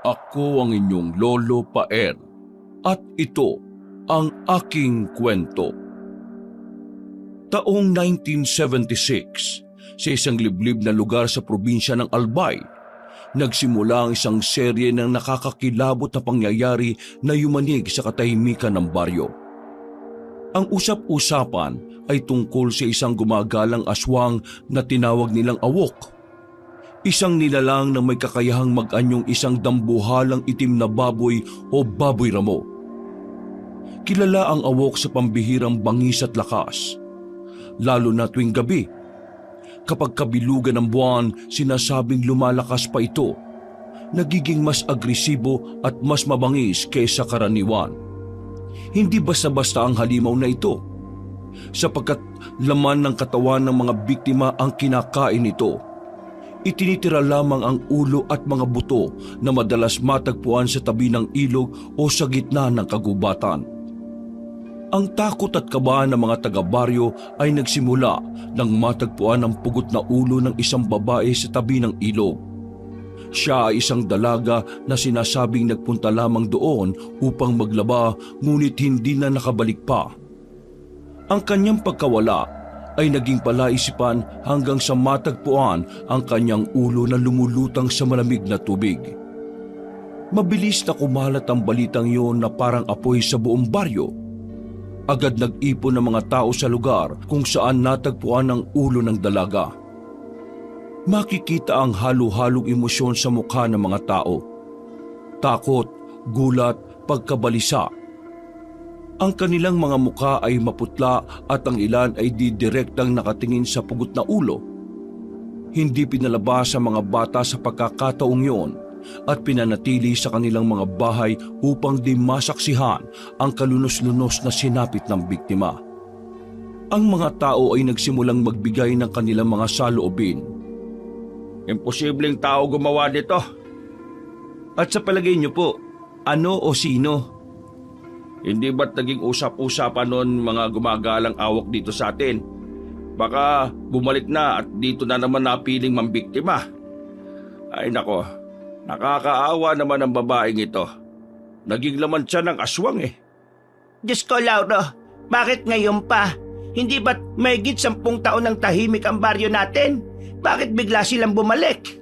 Ako ang inyong Lolo Paer at ito ang aking kwento. Taong 1976, sa isang liblib na lugar sa probinsya ng Albay, nagsimula ang isang serye ng nakakakilabot na pangyayari na yumanig sa katahimikan ng baryo. Ang usap-usapan ay tungkol sa isang gumagalang aswang na tinawag nilang Awok. Isang nilalang na may kakayahang mag-anyong isang dambuhalang itim na baboy o baboy ramo. Kilala ang Awok sa pambihirang bangis at lakas, lalo na tuwing gabi. Kapag kabilugan ng buwan, sinasabing lumalakas pa ito, nagiging mas agresibo at mas mabangis kaysa karaniwan. Hindi basta-basta ang halimaw na ito, sapagkat laman ng katawan ng mga biktima ang kinakain nito. Itinitira lamang ang ulo at mga buto na madalas matagpuan sa tabi ng ilog o sa gitna ng kagubatan. Ang takot at kaba ng mga taga-baryo ay nagsimula nang matagpuan ang pugot na ulo ng isang babae sa tabi ng ilog. Siya ay isang dalaga na sinasabing nagpunta lamang doon upang maglaba, ngunit hindi na nakabalik pa. Ang kanyang pagkawala ay naging palaisipan hanggang sa matagpuan ang kanyang ulo na lumulutang sa malamig na tubig. Mabilis na kumalat ang balitang iyon na parang apoy sa buong baryo. Agad nag-ipon ng mga tao sa lugar kung saan natagpuan ang ulo ng dalaga. Makikita ang halo-halong emosyon sa mukha ng mga tao. Takot, gulat, pagkabalisa. Ang kanilang mga mukha ay maputla at ang ilan ay didirektang nakatingin sa pugot na ulo. Hindi pinalabas ang mga bata sa pagkakataong yon at pinanatili sa kanilang mga bahay upang di masaksihan ang kalunos-lunos na sinapit ng biktima. Ang mga tao ay nagsimulang magbigay ng kanilang mga saloobin. Imposibleng tao gumawa nito. At sa palagay niyo po, ano o sino? Hindi ba't naging usap-usapan noon mga gumagalang awok dito sa atin? Baka bumalik na at dito na naman napiling mambiktima. Ay nako, nakakaawa naman ang babaeng ito. Naging laman siya ng aswang eh. Diyos ko, Lauro, bakit ngayon pa? Hindi ba't mahigit 10 taon ng tahimik ang baryo natin? Bakit bigla silang bumalik?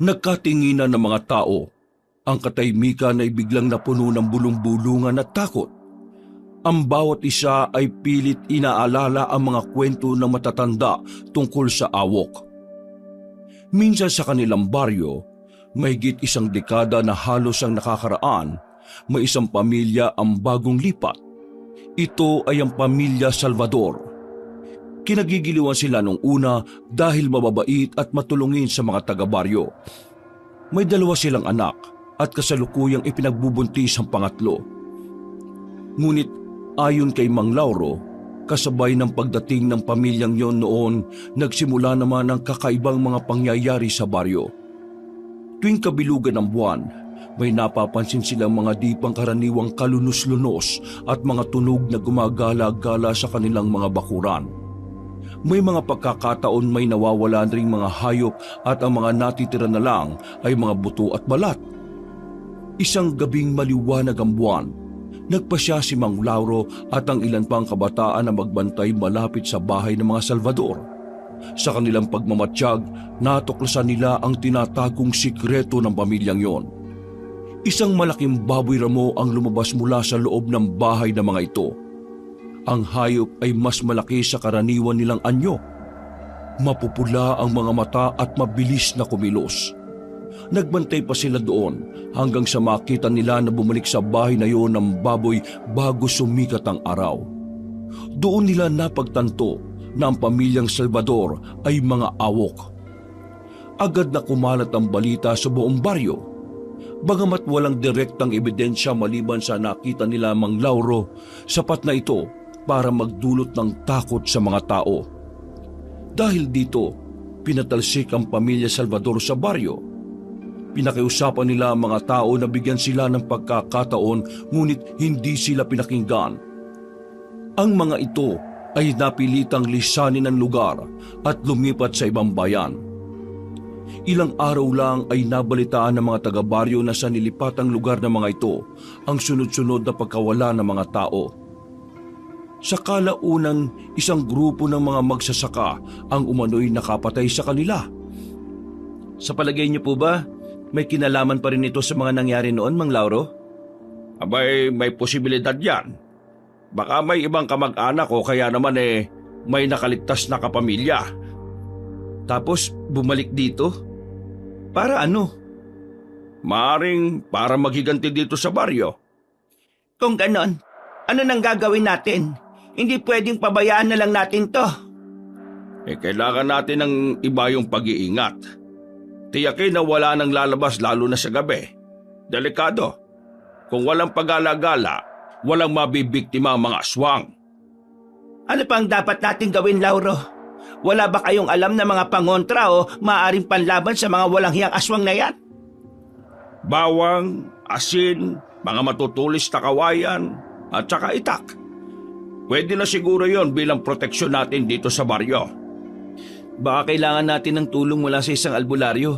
Nagkatinginan ng mga tao. Ang katahimikan ay biglang napuno ng bulong-bulungan at takot. Ang bawat isa ay pilit inaalala ang mga kwento ng matatanda tungkol sa Awok. Minsan sa kanilang baryo, mahigit 1 dekada na halos ang nakakaraan, may isang pamilya ang bagong lipat. Ito ay ang pamilya Salvador. Kinagigiliwan sila nung una dahil mababait at matulungin sa mga taga-baryo. May 2 silang anak at kasalukuyang ipinagbubuntis ang pangatlo. Ngunit ayon kay Mang Lauro, kasabay ng pagdating ng pamilyang yon noon, nagsimula naman ang kakaibang mga pangyayari sa baryo. Tuwing kabilugan ng buwan, may napapansin silang mga di pangkaraniwang kalunos-lunos at mga tunog na gumagala-gala sa kanilang mga bakuran. May mga pagkakataon may nawawala ring mga hayop at ang mga natitira na lang ay mga buto at balat. Isang gabing maliwanag ang buwan, nagpasya si Mang Lauro at ang ilan pang kabataan na magbantay malapit sa bahay ng mga Salvador. Sa kanilang pagmamatsyag, natuklasan nila ang tinatagong sikreto ng pamilyang yon. Isang malaking baboy ramo ang lumabas mula sa loob ng bahay ng mga ito. Ang hayop ay mas malaki sa karaniwan nilang anyo. Mapupula ang mga mata at mabilis na kumilos. Nagbantay pa sila doon hanggang sa makita nila na bumalik sa bahay na yon ng baboy bago sumikat ang araw. Doon nila napagtanto na ang pamilyang Salvador ay mga awok. Agad na kumalat ang balita sa buong baryo. Bagamat walang direktang ebidensya maliban sa nakita nila Mang Lauro, sapat na ito para magdulot ng takot sa mga tao. Dahil dito, pinatalsik ang pamilya Salvador sa baryo. Pinakiusapan nila ang mga tao na bigyan sila ng pagkakataon, ngunit hindi sila pinakinggan. Ang mga ito ay napilitang lisanin ang lugar at lumipat sa ibang bayan. Ilang araw lang ay nabalitaan ng mga taga-baryo na sa nilipatang lugar ng mga ito ang sunod-sunod na pagkawala ng mga tao. Sa kalaunan, isang grupo ng mga magsasaka ang umano'y nakapatay sa kanila. Sa palagay niyo po ba, may kinalaman pa rin ito sa mga nangyari noon, Mang Lauro? Abay, may posibilidad yan. Baka may ibang kamag-anak o kaya naman may nakaligtas na kapamilya. Tapos bumalik dito? Para ano? Maaring para maghiganti dito sa baryo. Kung ganon, ano nang gagawin natin? Hindi pwedeng pabayaan na lang natin to. Kailangan natin ng iba yung pag-iingat. Tiyakin na wala nang lalabas lalo na sa gabi. Delikado. Kung walang pag-alagala, walang mabibiktima ang mga aswang. Ano pa ang dapat natin gawin, Lauro? Wala ba kayong alam na mga pangontra o maaaring panlaban sa mga walang hiyang aswang na yan? Bawang, asin, mga matutulis na kawayan, at saka itak. Pwede na siguro yon bilang proteksyon natin dito sa baryo. Baka kailangan natin ng tulong mula sa isang albularyo.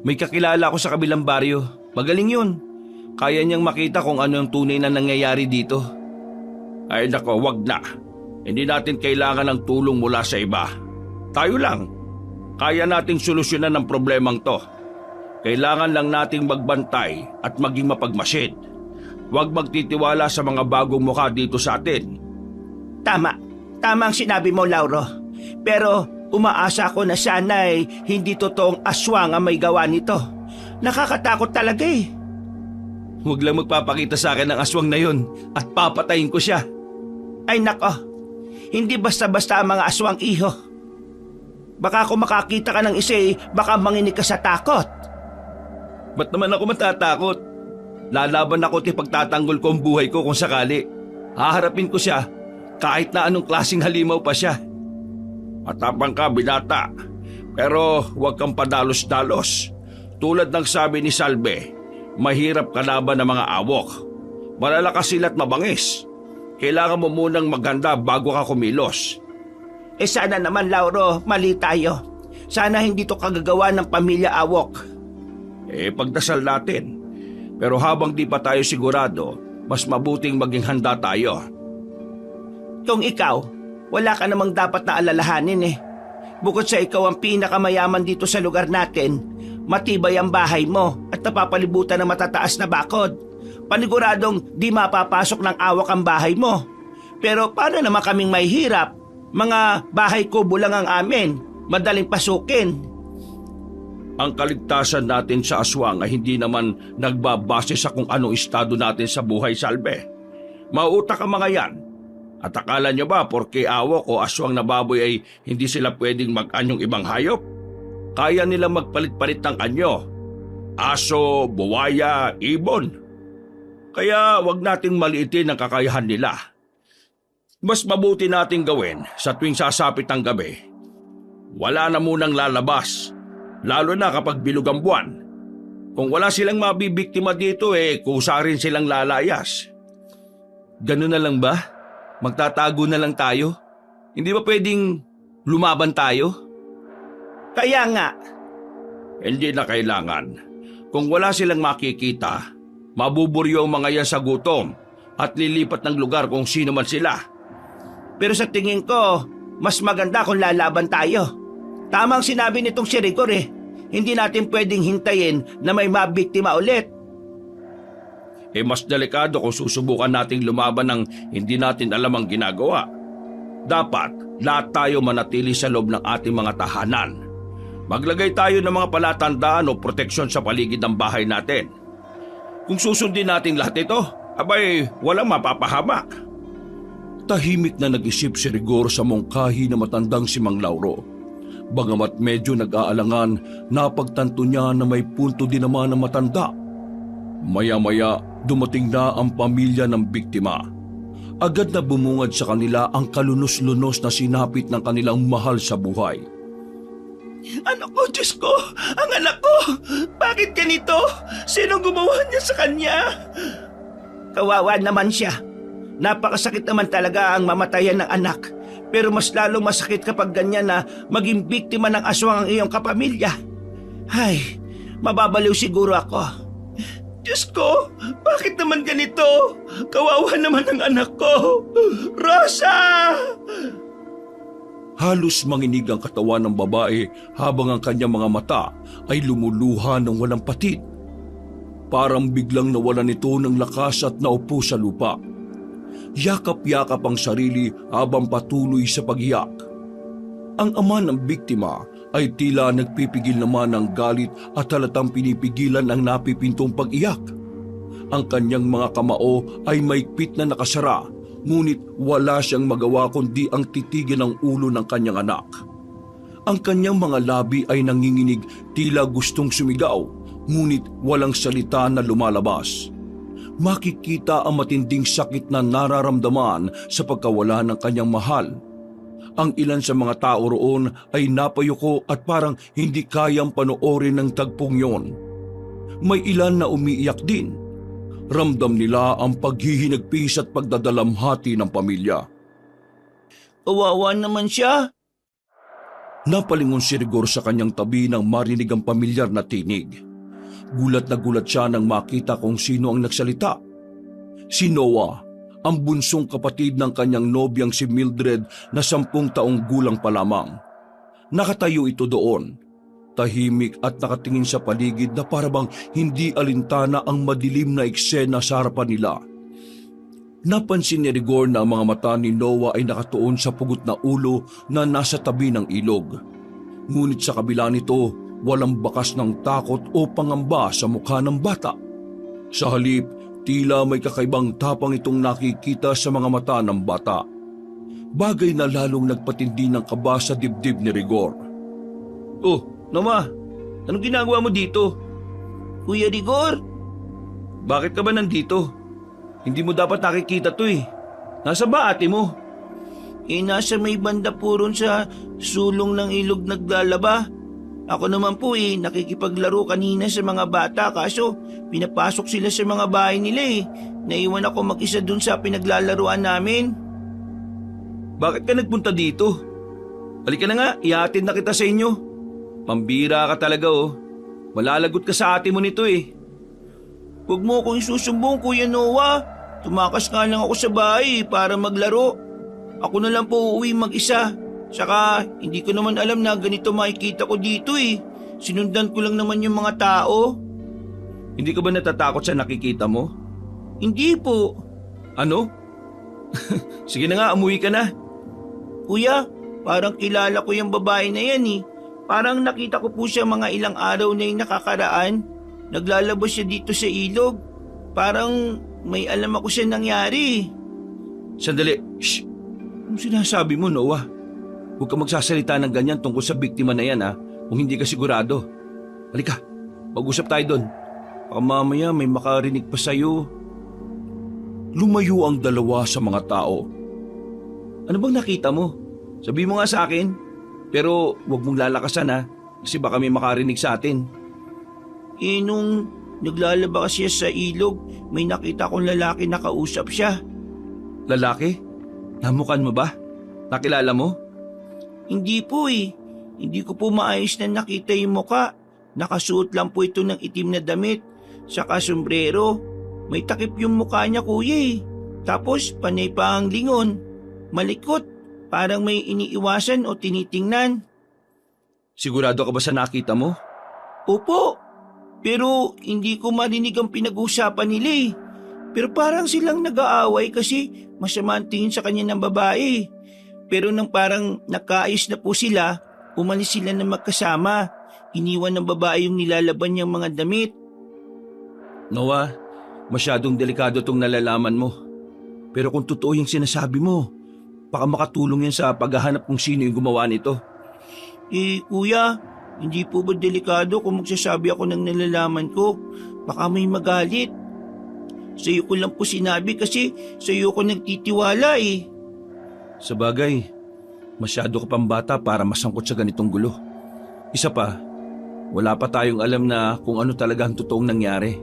May kakilala ko sa kabilang baryo. Magaling yun. Kaya niyang makita kung ano ang tunay na nangyayari dito. Ay nako, wag na. Hindi natin kailangan ng tulong mula sa iba. Tayo lang. Kaya nating solusyonan ang problemang to. Kailangan lang nating magbantay at maging mapagmasid. Huwag magtitiwala sa mga bagong mukha dito sa atin. Tama. Tama ang sinabi mo, Lauro. Pero umaasa ako na sana ay hindi totoong aswang ang may gawa nito. Nakakatakot talaga eh. Huwag lang magpapakita sa akin ng aswang na yun at papatayin ko siya. Ay nako, hindi basta-basta ang mga aswang, iho. Baka kung makakita ka ng isa baka manginig ka sa takot. Ba't naman ako matatakot? Lalaban ako at ipagtatanggol ko ang buhay ko kung sakali. Haharapin ko siya kahit na anong klaseng halimaw pa siya. Matapang ka, binata. Pero huwag kang padalos-dalos. Tulad ng sabi ni Salve, mahirap kalaban ng mga awok. Malalakas sila at mabangis. Kailangan mo munang maghanda bago ka kumilos. Sana naman, Lauro, mali tayo. Sana hindi to kagagawa ng pamilya awok. Pagdasal natin. Pero habang di pa tayo sigurado, mas mabuting maging handa tayo. Kung ikaw, wala ka namang dapat na alalahanin eh. Bukod sa ikaw ang pinakamayaman dito sa lugar natin, matibay ang bahay mo at napapalibutan ng matataas na bakod. Paniguradong di mapapasok ng awak ang bahay mo. Pero paano naman kaming may hirap? Mga bahay kubo lang ang amin, madaling pasukin. Ang kaligtasan natin sa aswang ay hindi naman nagbabase sa kung anong estado natin sa buhay, Salve. Mautak ang mga yan. At akala nyo ba porke awok o aswang na baboy ay hindi sila pwedeng mag-anyong ibang hayop? Kaya nila magpalit-palit ng anyo. Aso, buwaya, ibon. Kaya wag nating maliitin ang kakayahan nila. Mas mabuti nating gawin sa tuwing sasapit ang gabi. Wala na munang lalabas, lalo na kapag bilog ang buwan. Kung wala silang mabibiktima dito kusa rin silang lalayas. Ganun na lang ba? Magtatago na lang tayo? Hindi ba pwedeng lumaban tayo? Kaya nga. Hindi na kailangan. Kung wala silang makikita, mabuburyo ang mga yan sa gutom at lilipat ng lugar kung sino man sila. Pero sa tingin ko, mas maganda kung lalaban tayo. Tamang sinabi nitong si Rigor eh. Hindi natin pwedeng hintayin na may mabiktima ulit. Mas delikado kung susubukan nating lumaban ng hindi natin alam ang ginagawa. Dapat lahat tayo manatili sa loob ng ating mga tahanan. Maglagay tayo ng mga palatandaan o proteksyon sa paligid ng bahay natin. Kung susundin natin lahat ito, abay walang mapapahamak. Tahimik na nag-isip si Rigor sa mungkahi na matandang si Mang Lauro. Bagamat medyo nag-aalangan, napagtanto niya na may punto din naman ang matanda. Maya-maya, dumating na ang pamilya ng biktima. Agad na bumungad sa kanila ang kalunos-lunos na sinapit ng kanilang mahal sa buhay. Anak ko, Diyos ko! Ang anak ko! Bakit ganito? Sinong gumawa niya sa kanya? Kawawa naman siya. Napakasakit naman talaga ang mamatayan ng anak. Pero mas lalong masakit kapag ganyan na maging biktima ng aswang ang iyong kapamilya. Ay, mababaliw siguro ako. Diyos ko, bakit naman ganito? Kawawa naman ang anak ko. Rosa! Halos manginig ang katawan ng babae habang ang kanyang mga mata ay lumuluha ng walang patid. Parang biglang nawalan nito ng lakas at naupo sa lupa. Yakap-yakap ang sarili habang patuloy sa pag-iyak. Ang ama ng biktima ay tila nagpipigil naman ng galit at halatang pinipigilan ang napipintong pag-iyak. Ang kanyang mga kamao ay maigpit na nakasara, ngunit wala siyang magawa kundi ang titigin ng ulo ng kanyang anak. Ang kanyang mga labi ay nanginginig, tila gustong sumigaw, ngunit walang salita na lumalabas. Makikita ang matinding sakit na nararamdaman sa pagkawala ng kanyang mahal. Ang ilan sa mga tao roon ay napayuko at parang hindi kayang panoorin ng tagpong yon. May ilan na umiiyak din. Ramdam nila ang paghihinagpis at pagdadalamhati ng pamilya. Kawawa naman siya. Napalingon si Rigor sa kanyang tabi nang marinig ang pamilyar na tinig. Gulat na gulat siya nang makita kung sino ang nagsalita. Si Noah, ang bunsong kapatid ng kanyang nobyang si Mildred na 10 taong gulang pa lamang. Nakatayo ito doon, tahimik at nakatingin sa paligid na parabang hindi alintana ang madilim na eksena sa harapan nila. Napansin ni Rigor na ang mga mata ni Noah ay nakatuon sa pugot na ulo na nasa tabi ng ilog. Ngunit sa kabila nito, walang bakas ng takot o pangamba sa mukha ng bata. Sa halip, tila may kakaibang tapang itong nakikita sa mga mata ng bata. Bagay na lalong nagpatindi ng kaba sa dibdib ni Rigor. Oh, Noah, anong ginagawa mo dito? Kuya Rigor? Bakit ka ba nandito? Hindi mo dapat nakikita to eh. Nasa ba ate mo? Nasa may banda po ron sa sulong ng ilog naglalaba. Ako naman po nakikipaglaro kanina sa mga bata kaso pinapasok sila sa mga bahay nila eh. Naiwan ako mag-isa dun sa pinaglalaruan namin. Bakit ka nagpunta dito? Halika na nga, ihatid na kita sa inyo. Pambira ka talaga oh. Malalagot ka sa ate mo nito eh. Huwag mo akong isusumbong Kuya Noah. Tumakas nga lang ako sa bahay para maglaro. Ako na lang po uuwi mag-isa. Saka hindi ko naman alam na ganito makikita ko dito eh. Sinundan ko lang naman yung mga tao. Hindi ka ba natatakot sa nakikita mo? Hindi po. Ano? Sige na nga, umuwi ka na. Kuya, parang kilala ko yung babae na yan eh. Parang nakita ko po siya mga ilang araw na yung nakakaraan. Naglalabas siya dito sa ilog. Parang may alam ako siya nangyari. Sandali, shh. Anong sinasabi mo, Noah? Huwag ka magsasalita ng ganyan tungkol sa biktima na yan kung hindi ka sigurado. Halika, mag-usap tayo doon. Baka mamaya may makarinig pa sa'yo. Lumayo ang dalawa sa mga tao. Ano bang nakita mo? Sabi mo nga sa akin. Pero huwag mong lalakasan kasi baka may makarinig sa atin. Nung naglalaba siya sa ilog, may nakita kong lalaki na kausap siya. Lalaki? Namukan mo ba? Nakilala mo? Hindi po Hindi ko po maayos na nakita yung muka. Nakasuot lang po ito ng itim na damit. Saka sombrero. May takip yung mukha niya kuya Tapos panay pa ang lingon. Malikot. Parang may iniiwasan o tinitingnan. Sigurado ka ba sa nakita mo? Opo. Pero hindi ko marinig ang pinag-uusapan nila Pero parang silang nag-aaway kasi masama ang tingin sa kanya ng babae. Pero nang parang nakaayos na po sila, umalis sila na magkasama. Iniwan ng babae yung nilalaban niyang mga damit. Noah, masyadong delikado tong nalalaman mo. Pero kung totoo yung sinasabi mo, baka makatulong yan sa paghahanap kung sino yung gumawa nito. Kuya, hindi po ba delikado kung magsasabi ako ng nalalaman ko? Baka may magalit. Sa'yo ko lang po sinabi kasi sa'yo ko nagtitiwala Sa bagay, masyado ka pang bata para masangkot sa ganitong gulo. Isa pa, wala pa tayong alam na kung ano talaga ang totoong nangyari.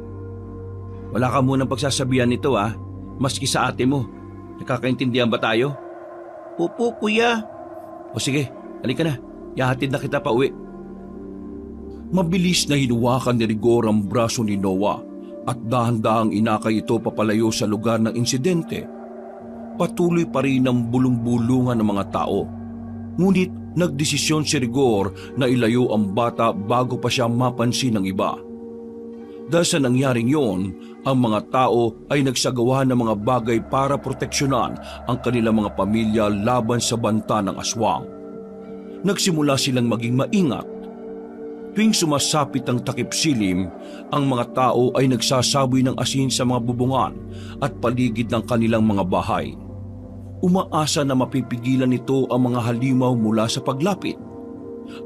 Wala ka munang pagsasabihan nito maski sa ate mo. Nakakaintindihan ba tayo? Opo, kuya. O sige, halika na. Ihahatid na kita pa uwi. Mabilis na hinuwakan ni Rigor ang braso ni Noah at dahan-dahang inakay ito papalayo sa lugar ng insidente. Patuloy pa rin ang bulong-bulungan ng mga tao. Ngunit nagdesisyon si Rigor na ilayo ang bata bago pa siya mapansin ng iba. Dahil sa nangyaring yon, ang mga tao ay nagsagawa ng mga bagay para proteksyonan ang kanilang mga pamilya laban sa banta ng aswang. Nagsimula silang maging maingat. Tuwing sumasapit ang takip silim, ang mga tao ay nagsasaboy ng asin sa mga bubungan at paligid ng kanilang mga bahay. Umaasa na mapipigilan nito ang mga halimaw mula sa paglapit.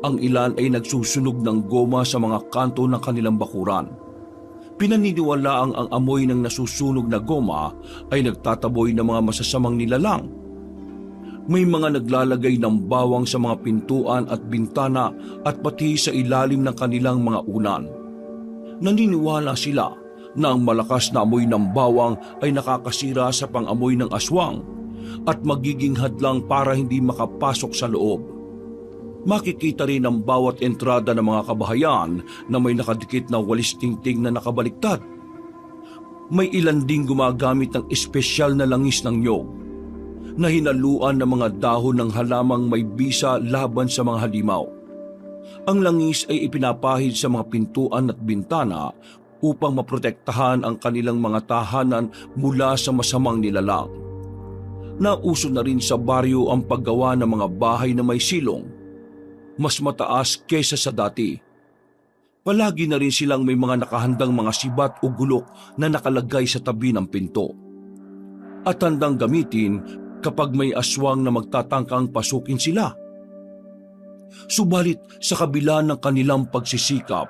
Ang ilan ay nagsusunog ng goma sa mga kanto ng kanilang bakuran. Pinaniniwalaang ang amoy ng nasusunog na goma ay nagtataboy ng mga masasamang nilalang. May mga naglalagay ng bawang sa mga pintuan at bintana at pati sa ilalim ng kanilang mga unan. Naniniwala sila na ang malakas na amoy ng bawang ay nakakasira sa pang-amoy ng aswang at magiging hadlang para hindi makapasok sa loob. Makikita rin ang bawat entrada ng mga kabahayan na may nakadikit na walis tingting na nakabaliktad. May ilan ding gumagamit ng espesyal na langis ng niyog na hinaluan ng mga dahon ng halamang may bisa laban sa mga halimaw. Ang langis ay ipinapahid sa mga pintuan at bintana upang maprotektahan ang kanilang mga tahanan mula sa masamang nilalang. Nauso na rin sa baryo ang paggawa ng mga bahay na may silong, mas mataas kesa sa dati. Palagi na rin silang may mga nakahandang mga sibat o gulok na nakalagay sa tabi ng pinto at handang gamitin kapag may aswang na magtatangkang pasukin sila. Subalit sa kabila ng kanilang pagsisikap,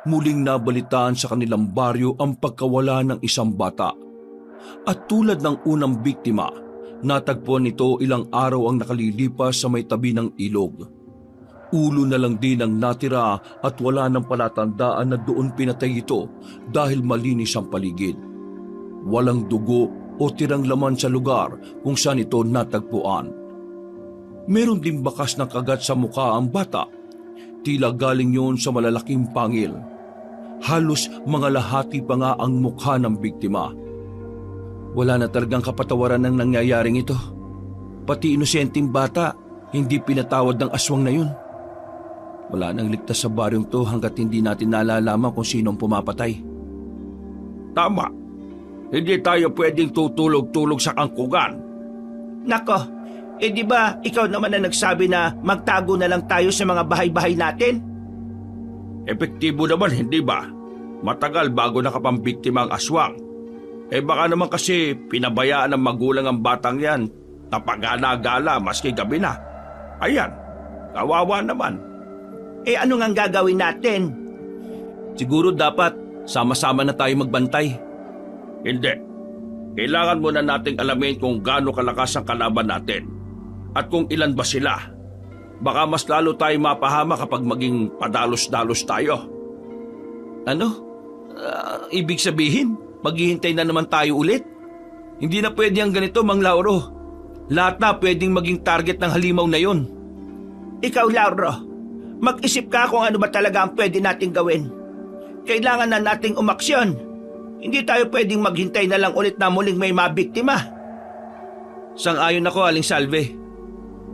muling nabalitaan sa kanilang baryo ang pagkawala ng isang bata. At tulad ng unang biktima, natagpuan nito ilang araw ang nakalilipas sa may tabi ng ilog. Ulo na lang din ang natira at wala nang palatandaan na doon pinatay ito dahil malinis ang paligid. Walang dugo o tirang laman sa lugar kung saan ito natagpuan. Meron din bakas ng kagat sa mukha ang bata. Tila galing yon sa malalaking pangil. Halos mga lahati pa nga ang mukha ng biktima. Wala na talagang kapatawaran ng nangyayaring ito. Pati inosenteng bata, hindi pinatawad ng aswang na yun. Wala nang ligtas sa baryong to hanggat hindi natin nalalaman kung sino ang pumapatay. Tama. Hindi tayo pwedeng tutulog-tulog sa kangkugan. Nako, di ba ikaw naman na nagsabi na magtago na lang tayo sa mga bahay-bahay natin? Epektibo naman, hindi ba? Matagal bago nakapambiktima ang aswang. Baka naman kasi pinabayaan ng magulang ang batang yan, napagala-gala maski gabi na. Ayan, kawawa naman. Ano ngang gagawin natin? Siguro dapat sama-sama na tayo magbantay. Hindi. Kailangan muna nating alamin kung gaano kalakas ang kalaban natin at kung ilan ba sila. Baka mas lalo tayo mapahama kapag maging padalos-dalos tayo. Ano? Ibig sabihin, maghihintay na naman tayo ulit? Hindi na pwede ang ganito, Mang Lauro. Lahat na pwedeng maging target ng halimaw na yon. Ikaw, Lauro, mag-isip ka kung ano ba talaga ang pwede nating gawin. Kailangan na nating umaksyon. Hindi tayo pwedeng maghintay na lang ulit na muling may mabiktima. Sang-ayon ako, Aling Salve.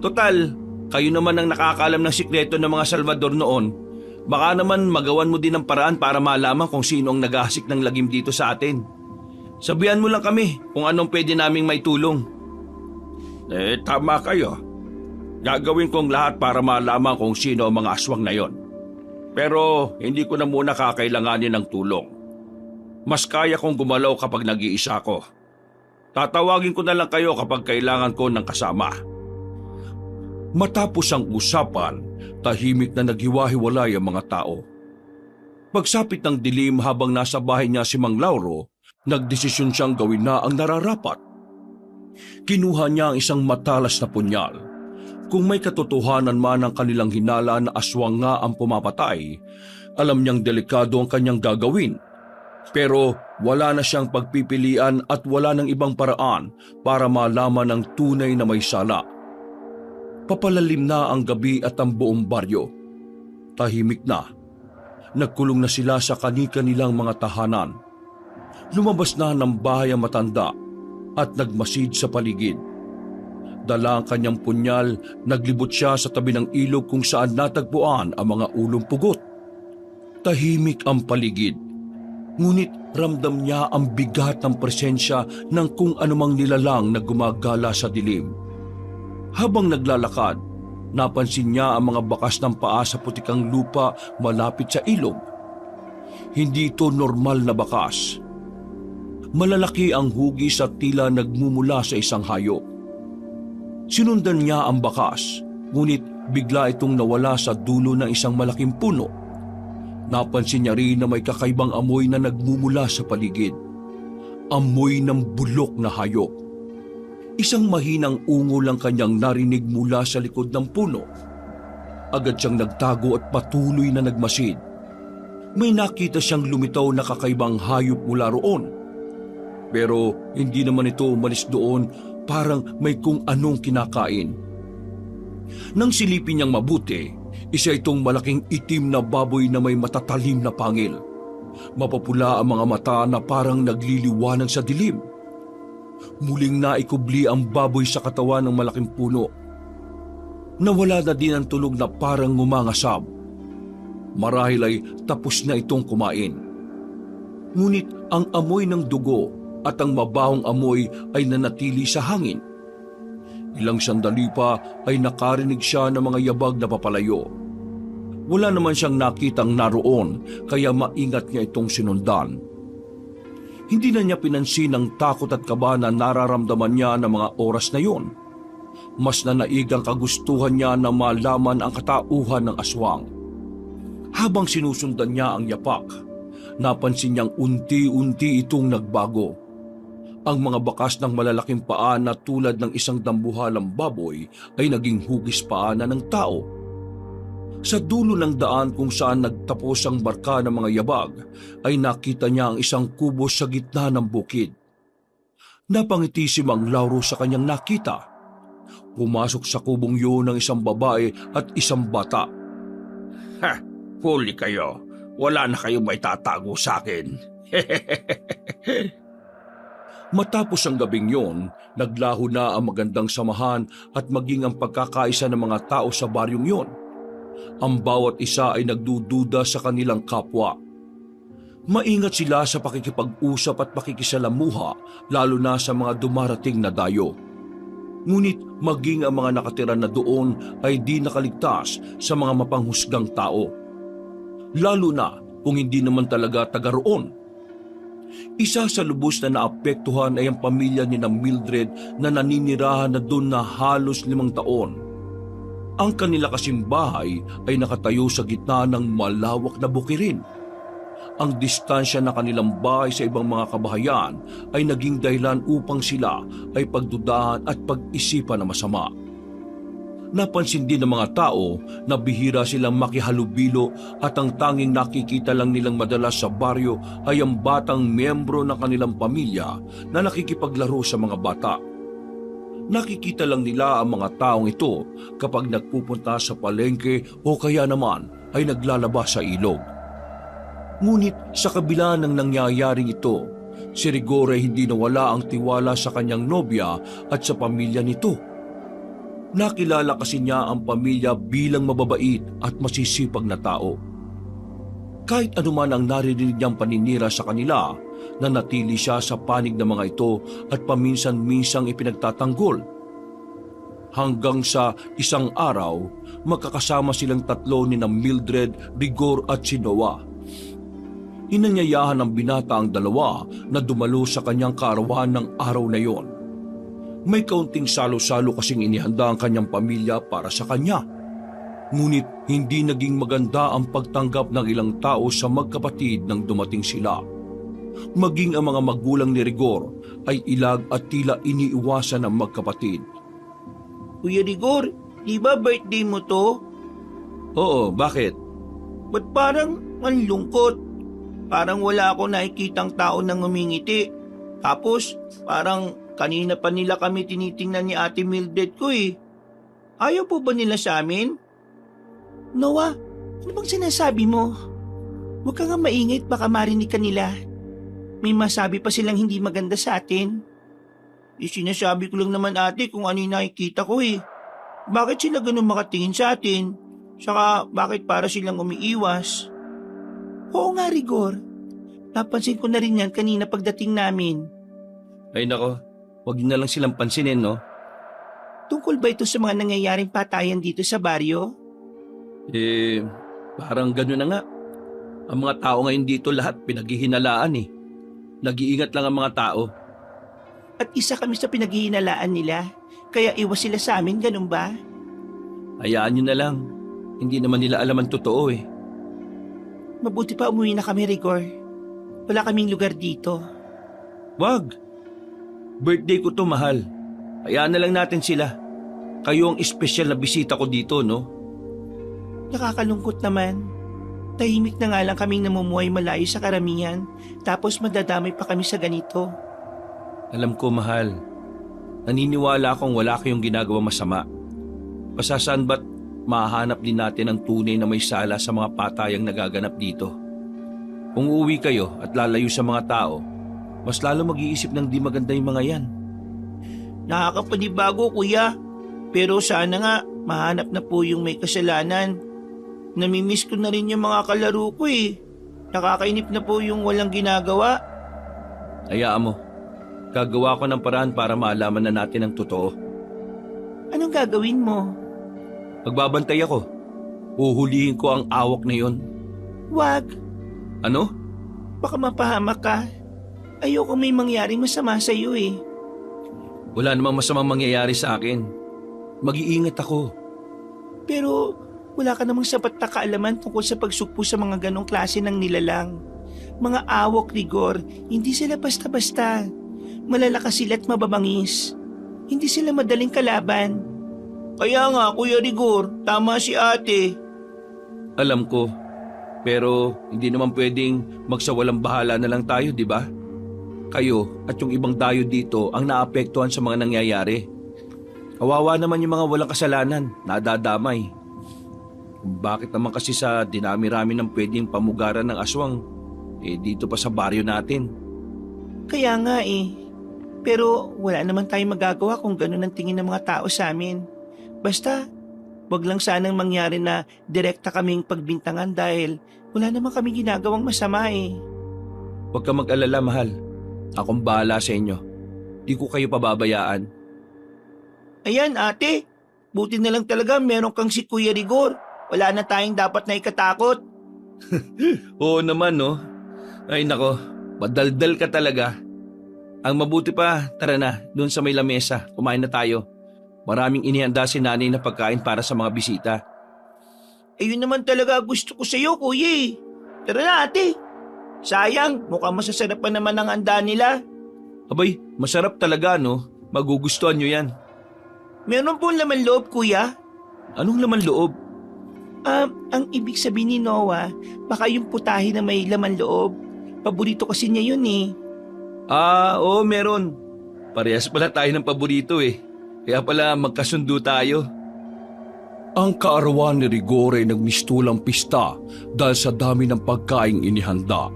Total, kayo naman ang nakakaalam ng sikreto ng mga Salvador noon. Baka naman magawan mo din ng paraan para malaman kung sino ang naghahasik ng lagim dito sa atin. Sabihan mo lang kami kung anong pwede naming may tulong. Tama kayo. Gagawin kong lahat para malaman kung sino ang mga aswang na yon. Pero hindi ko na muna kakailanganin ng tulong. Mas kaya kong gumalaw kapag nag-iisa ko. Tatawagin ko na lang kayo kapag kailangan ko ng kasama. Matapos ang usapan, tahimik na naghiwa-hiwalay ang mga tao. Pagsapit ng dilim habang nasa bahay niya si Mang Lauro, nagdesisyon siyang gawin na ang nararapat. Kinuha niya ang isang matalas na punyal. Kung may katotohanan man ang kanilang hinala na aswang nga ang pumapatay, alam niyang delikado ang kanyang gagawin. Pero wala na siyang pagpipilian at wala ng ibang paraan para malaman ang tunay na may sala. Papalalim na ang gabi at ang buong baryo. Tahimik na. Nagkulong na sila sa kani-kanilang mga tahanan. Lumabas na ng bahay ang matanda at nagmasid sa paligid. Dala ang kanyang punyal, naglibot siya sa tabi ng ilog kung saan natagpuan ang mga ulong pugot. Tahimik ang paligid. Ngunit ramdam niya ang bigat ng presensya ng kung anumang nilalang na gumagala sa dilim. Habang naglalakad, napansin niya ang mga bakas ng paa sa putikang lupa malapit sa ilog. Hindi ito normal na bakas. Malalaki ang hugis at tila nagmumula sa isang hayop. Sinundan niya ang bakas, ngunit bigla itong nawala sa dulo ng isang malaking puno. Napansin niya rin na may kakaibang amoy na nagmumula sa paligid. Amoy ng bulok na hayop. Isang mahinang ungol ang kanyang narinig mula sa likod ng puno. Agad siyang nagtago at patuloy na nagmasid. May nakita siyang lumitaw na kakaibang hayop mula roon. Pero hindi naman ito umalis doon, parang may kung anong kinakain. Nang silipin niyang mabuti, isa itong malaking itim na baboy na may matatalim na pangil. Mapapula ang mga mata na parang nagliliwanag sa dilim. Muling naikubli ang baboy sa katawan ng malaking puno. Nawala na din ang tunog na parang ngumangasab. Marahil ay tapos na itong kumain. Ngunit ang amoy ng dugo at ang mabahong amoy ay nanatili sa hangin. Ilang sandali pa ay nakarinig siya ng mga yabag na papalayo. Wala naman siyang nakitang naroon kaya maingat niya itong sinundan. Hindi na niya pinansin ang takot at kaba na nararamdaman niya ng mga oras na yun. Mas nanaig ang kagustuhan niya na malaman ang katauhan ng aswang. Habang sinusundan niya ang yapak, napansin niyang unti-unti itong nagbago. Ang mga bakas ng malalaking paa na tulad ng isang dambuhalang baboy ay naging hugis paa na ng tao. Sa dulo ng daan kung saan nagtapos ang barka ng mga yabag, ay nakita niya ang isang kubo sa gitna ng bukid. Napangiti si Mang Lauro sa kanyang nakita. Pumasok sa kubong yun ng isang babae at isang bata. Ha! Huli kayo. Wala na kayong may tatago sa akin. Matapos ang gabing yon, naglaho na ang magandang samahan at maging ang pagkakaisa ng mga tao sa baryong yon. Ang bawat isa ay nagdududa sa kanilang kapwa. Maingat sila sa pakikipag-usap at pakikisalamuha, lalo na sa mga dumarating na dayo. Ngunit maging ang mga nakatira na doon ay di nakaligtas sa mga mapanghusgang tao. Lalo na kung hindi naman talaga taga roon. Isa sa lubos na naapektuhan ay ang pamilya ni na Mildred na naninirahan na doon na halos 5 taon. Ang kanila kasing bahay ay nakatayo sa gitna ng malawak na bukirin. Ang distansya ng kanilang bahay sa ibang mga kabahayan ay naging dahilan upang sila ay pagdudahan at pag-isipan na masama. Napansin din ng mga tao na bihira silang makihalubilo at ang tanging nakikita lang nilang madalas sa baryo ay ang batang miyembro ng kanilang pamilya na nakikipaglaro sa mga bata. Nakikita lang nila ang mga taong ito kapag nagpupunta sa palengke o kaya naman ay naglalaba sa ilog. Ngunit sa kabila ng nangyayaring ito, si Rigor ay hindi nawala ang tiwala sa kanyang nobya at sa pamilya nito. Nakilala kasi niya ang pamilya bilang mababait at masisipag na tao. Kahit anuman ang naririnig niyang paninira sa kanila, nanatili siya sa panig ng mga ito at paminsan-minsang ipinagtatanggol. Hanggang sa isang araw, magkakasama silang tatlo ni na Mildred, Rigor at si Noah. Inanyayahan ng binata ang dalawa na dumalo sa kanyang kaarawan ng araw na yon. May kaunting salo-salo kasing inihanda ang kanyang pamilya para sa kanya. Ngunit hindi naging maganda ang pagtanggap ng ilang tao sa magkapatid nang dumating sila. Maging ang mga magulang ni Rigor ay ilag at tila iniiwasan ng magkapatid. Kuya Rigor, di ba birthday mo to? Oo, bakit? Ba't parang ang lungkot? Parang wala ako nakikitang tao nang ngumingiti. Tapos, parang kanina pa nila kami tinitingnan ni Ate Mildred ko eh. Ayaw po ba nila sa amin? Noah, ano bang sinasabi mo? Huwag ka nga maingit, baka marinig ka nila. May masabi pa silang hindi maganda sa atin. Sinasabi ko lang naman ate kung ano yung nakikita ko eh. Bakit sila ganun makatingin sa atin? Saka bakit para silang umiiwas? Oo nga Rigor. Napansin ko na rin yan kanina pagdating namin. Ay nako, wag niyo na lang silang pansinin, no? Tungkol ba ito sa mga nangyayaring patayan dito sa baryo? Parang gano'n na nga. Ang mga tao ngayon dito lahat pinaghihinalaan eh. Nag-iingat lang ang mga tao. At isa kami sa pinaghihinalaan nila. Kaya iwas sila sa amin, ganun ba? Hayaan nyo na lang. Hindi naman nila alam ang totoo eh. Mabuti pa umuwi na kami, Rigor. Wala kaming lugar dito. Wag! Birthday ko to, mahal. Hayaan na lang natin sila. Kayo ang espesyal na bisita ko dito, no? Nakakalungkot naman. Tahimik na nga lang kaming namumuhay malayo sa karamihan, tapos madadamay pa kami sa ganito. Alam ko, mahal. Naniniwala akong wala kayong ginagawa masama. Pasasaan ba't mahanap din natin ang tunay na may sala sa mga patayang nagaganap dito? Kung uuwi kayo at lalayo sa mga tao, mas lalo mag-iisip ng di maganda yung mga yan. Nakakapanibago, kuya. Pero sana nga, mahanap na po yung may kasalanan. Namimiss ko na rin yung mga kalaro ko eh. Nakakainip na po yung walang ginagawa. Hayaan mo. Gagawa ko ng paraan para maalaman na natin ang totoo. Anong gagawin mo? Magbabantay ako. Uhulihin ko ang awak na yon. Wag. Ano? Baka mapahamak ka. Ayoko may mangyaring masama sa iyo eh. Wala namang masamang mangyayari sa akin. Mag-iingat ako. Pero wala ka namang sapat na kaalaman tungkol sa pagsukpo sa mga ganong klase ng nilalang. Mga awok, Rigor, hindi sila basta-basta. Malalakas sila at mababangis. Hindi sila madaling kalaban. Kaya nga, Kuya Rigor, tama si ate. Alam ko. Pero hindi naman pwedeng magsawalang bahala na lang tayo, di ba? Kayo at yung ibang dayo dito ang naapektuhan sa mga nangyayari. Kawawa naman yung mga walang kasalanan, nadadamay. Bakit naman kasi sa dinami-rami ng pwedeng pamugaran ng aswang, dito pa sa baryo natin? Kaya nga eh. Pero wala naman tayong magagawa kung ganun ang tingin ng mga tao sa amin. Basta, wag lang sanang mangyari na direkta kaming pagbintangan dahil wala naman kaming ginagawang masama eh. Huwag ka mag-alala, mahal. Akong bahala sa inyo. Di ko kayo pababayaan. Ayan ate, buti na lang talaga meron kang si Kuya Rigor. Wala na tayong dapat na ikatakot. Oo naman, no? Ay nako, madaldal ka talaga. Ang mabuti pa, tara na, doon sa may lamesa, kumain na tayo. Maraming inihanda si nanay na pagkain para sa mga bisita. Ayun naman talaga gusto ko sa iyo, kuya eh. Tara na ate. Sayang, mukhang masasarap pa naman ang handa nila. Abay, masarap talaga, no? Magugustuhan nyo yan. Meron po laman loob, kuya. Anong laman loob? Ang ibig sabihin ni Noah, baka yung putahe na may laman loob. Paborito kasi niya yun eh. Oo, meron. Parehas pala tayo ng paborito eh. Kaya pala magkasundo tayo. Ang kaarawan ni Rigor ay nagmistulang pista dahil sa dami ng pagkaing inihanda.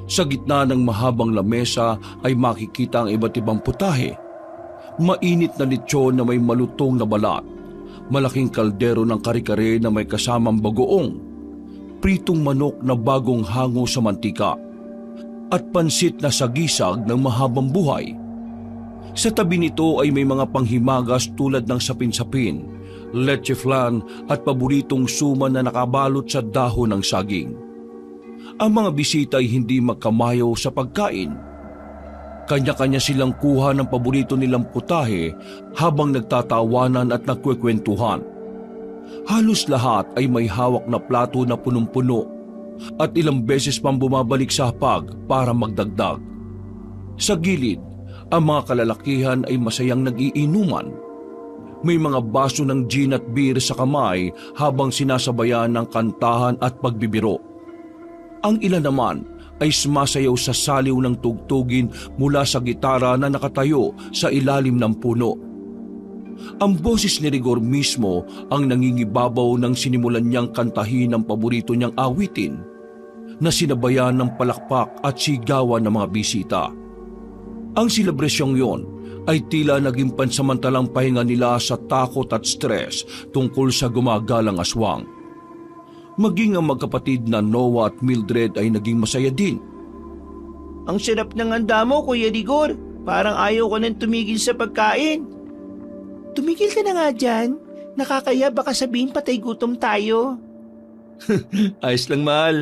Sa gitna ng mahabang lamesa ay makikita ang iba't ibang putahe. Mainit na lechon na may malutong na balat, malaking kaldero ng kare-kare na may kasamang bagoong, pritong manok na bagong hango sa mantika, at pansit na sagisag ng mahabang buhay. Sa tabi nito ay may mga panghimagas tulad ng sapin-sapin, leche flan at paboritong suman na nakabalot sa dahon ng saging. Ang mga bisita ay hindi magkamayaw sa pagkain. Kanya-kanya silang kuha ng paborito nilang putahe habang nagtatawanan at nagkwekwentuhan. Halos lahat ay may hawak na plato na punong-puno at ilang beses pang bumabalik sa hapag para magdagdag. Sa gilid, ang mga kalalakihan ay masayang nag-iinuman. May mga baso ng gin at beer sa kamay habang sinasabayan ng kantahan at pagbibiro. Ang ilan naman ay sumasayaw sa saliw ng tugtugin mula sa gitara na nakatayo sa ilalim ng puno. Ang boses ni Rigor mismo ang nangingibabaw nang sinimulan niyang kantahin ang paborito niyang awitin. na sinabayan ng palakpak at sigawan ng mga bisita. Ang selebrasyong yon ay tila naging pansamantalang pahinga nila sa takot at stress tungkol sa gumagalang aswang. Maging ang magkapatid na Noah at Mildred ay naging masaya din. Ang sarap ng handa mo, Kuya Rigor. Parang ayaw ko nang tumigil sa pagkain. Tumigil ka na nga dyan. Nakakaya baka sabihin patay gutom tayo. Ayos lang, mahal.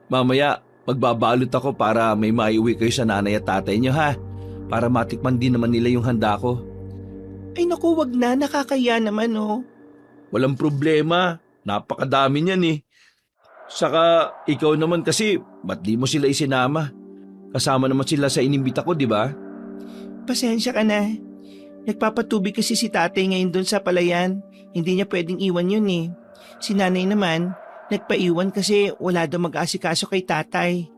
Mamaya, magbabalot ako para may maiuwi kayo sa nanay at tatay niyo, ha? Para matikman din naman nila yung handa ko. Ay naku, wag na. Nakakaya naman, oh. Walang problema. Napakadami niyan eh. Saka ikaw naman kasi, ba't di mo sila isinama? Kasama naman sila sa inimbita ko, di ba? Pasensya ka na. Nagpapatubig kasi si tatay ngayon doon sa palayan. Hindi niya pwedeng iwan yun eh. Si nanay naman, nagpaiwan kasi wala daw mag-aasikaso kay tatay.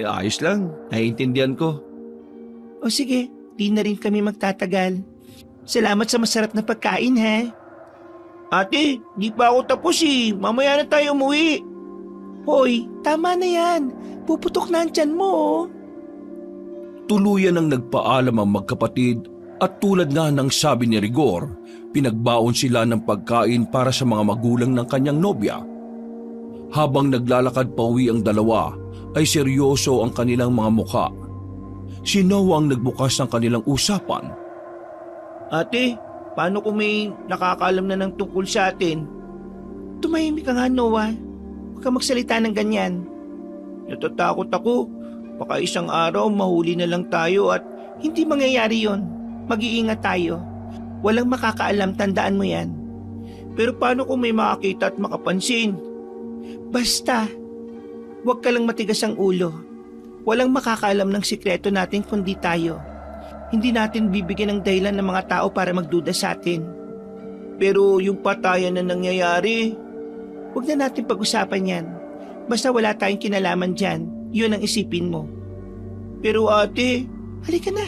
Ayos lang. Naiintindihan ko. O sige, di na rin kami magtatagal. Salamat sa masarap na pagkain, ha? Ate, di pa ako tapos eh. Mamaya na tayo umuwi. Hoy, tama na yan. Puputok na ang tiyan mo, oh. Tuluyan ang nagpaalam ang magkapatid at tulad nga ng sabi ni Rigor, pinagbaon sila ng pagkain para sa mga magulang ng kanyang nobya. Habang naglalakad pauwi ang dalawa, ay seryoso ang kanilang mga mukha. Si Noah ang nagbukas ng kanilang usapan. Ate, paano kung may nakakaalam na ng tungkol sa atin? Tumahimik ka nga, Noah. Huwag ka magsalita ng ganyan. Natatakot ako. Baka isang araw mahuli na lang tayo at hindi mangyayari yon. Mag-iingat tayo. Walang makakaalam, tandaan mo yan. Pero paano kung may makakita at makapansin? Basta, huwag ka lang matigas ang ulo. Walang makakaalam ng sikreto natin kundi tayo. Hindi natin bibigyan ng dahilan ng mga tao para magduda sa atin. Pero yung patayan na nangyayari, huwag na natin pag-usapan yan. Basta wala tayong kinalaman dyan. Yun ang isipin mo. Pero ate, halika na.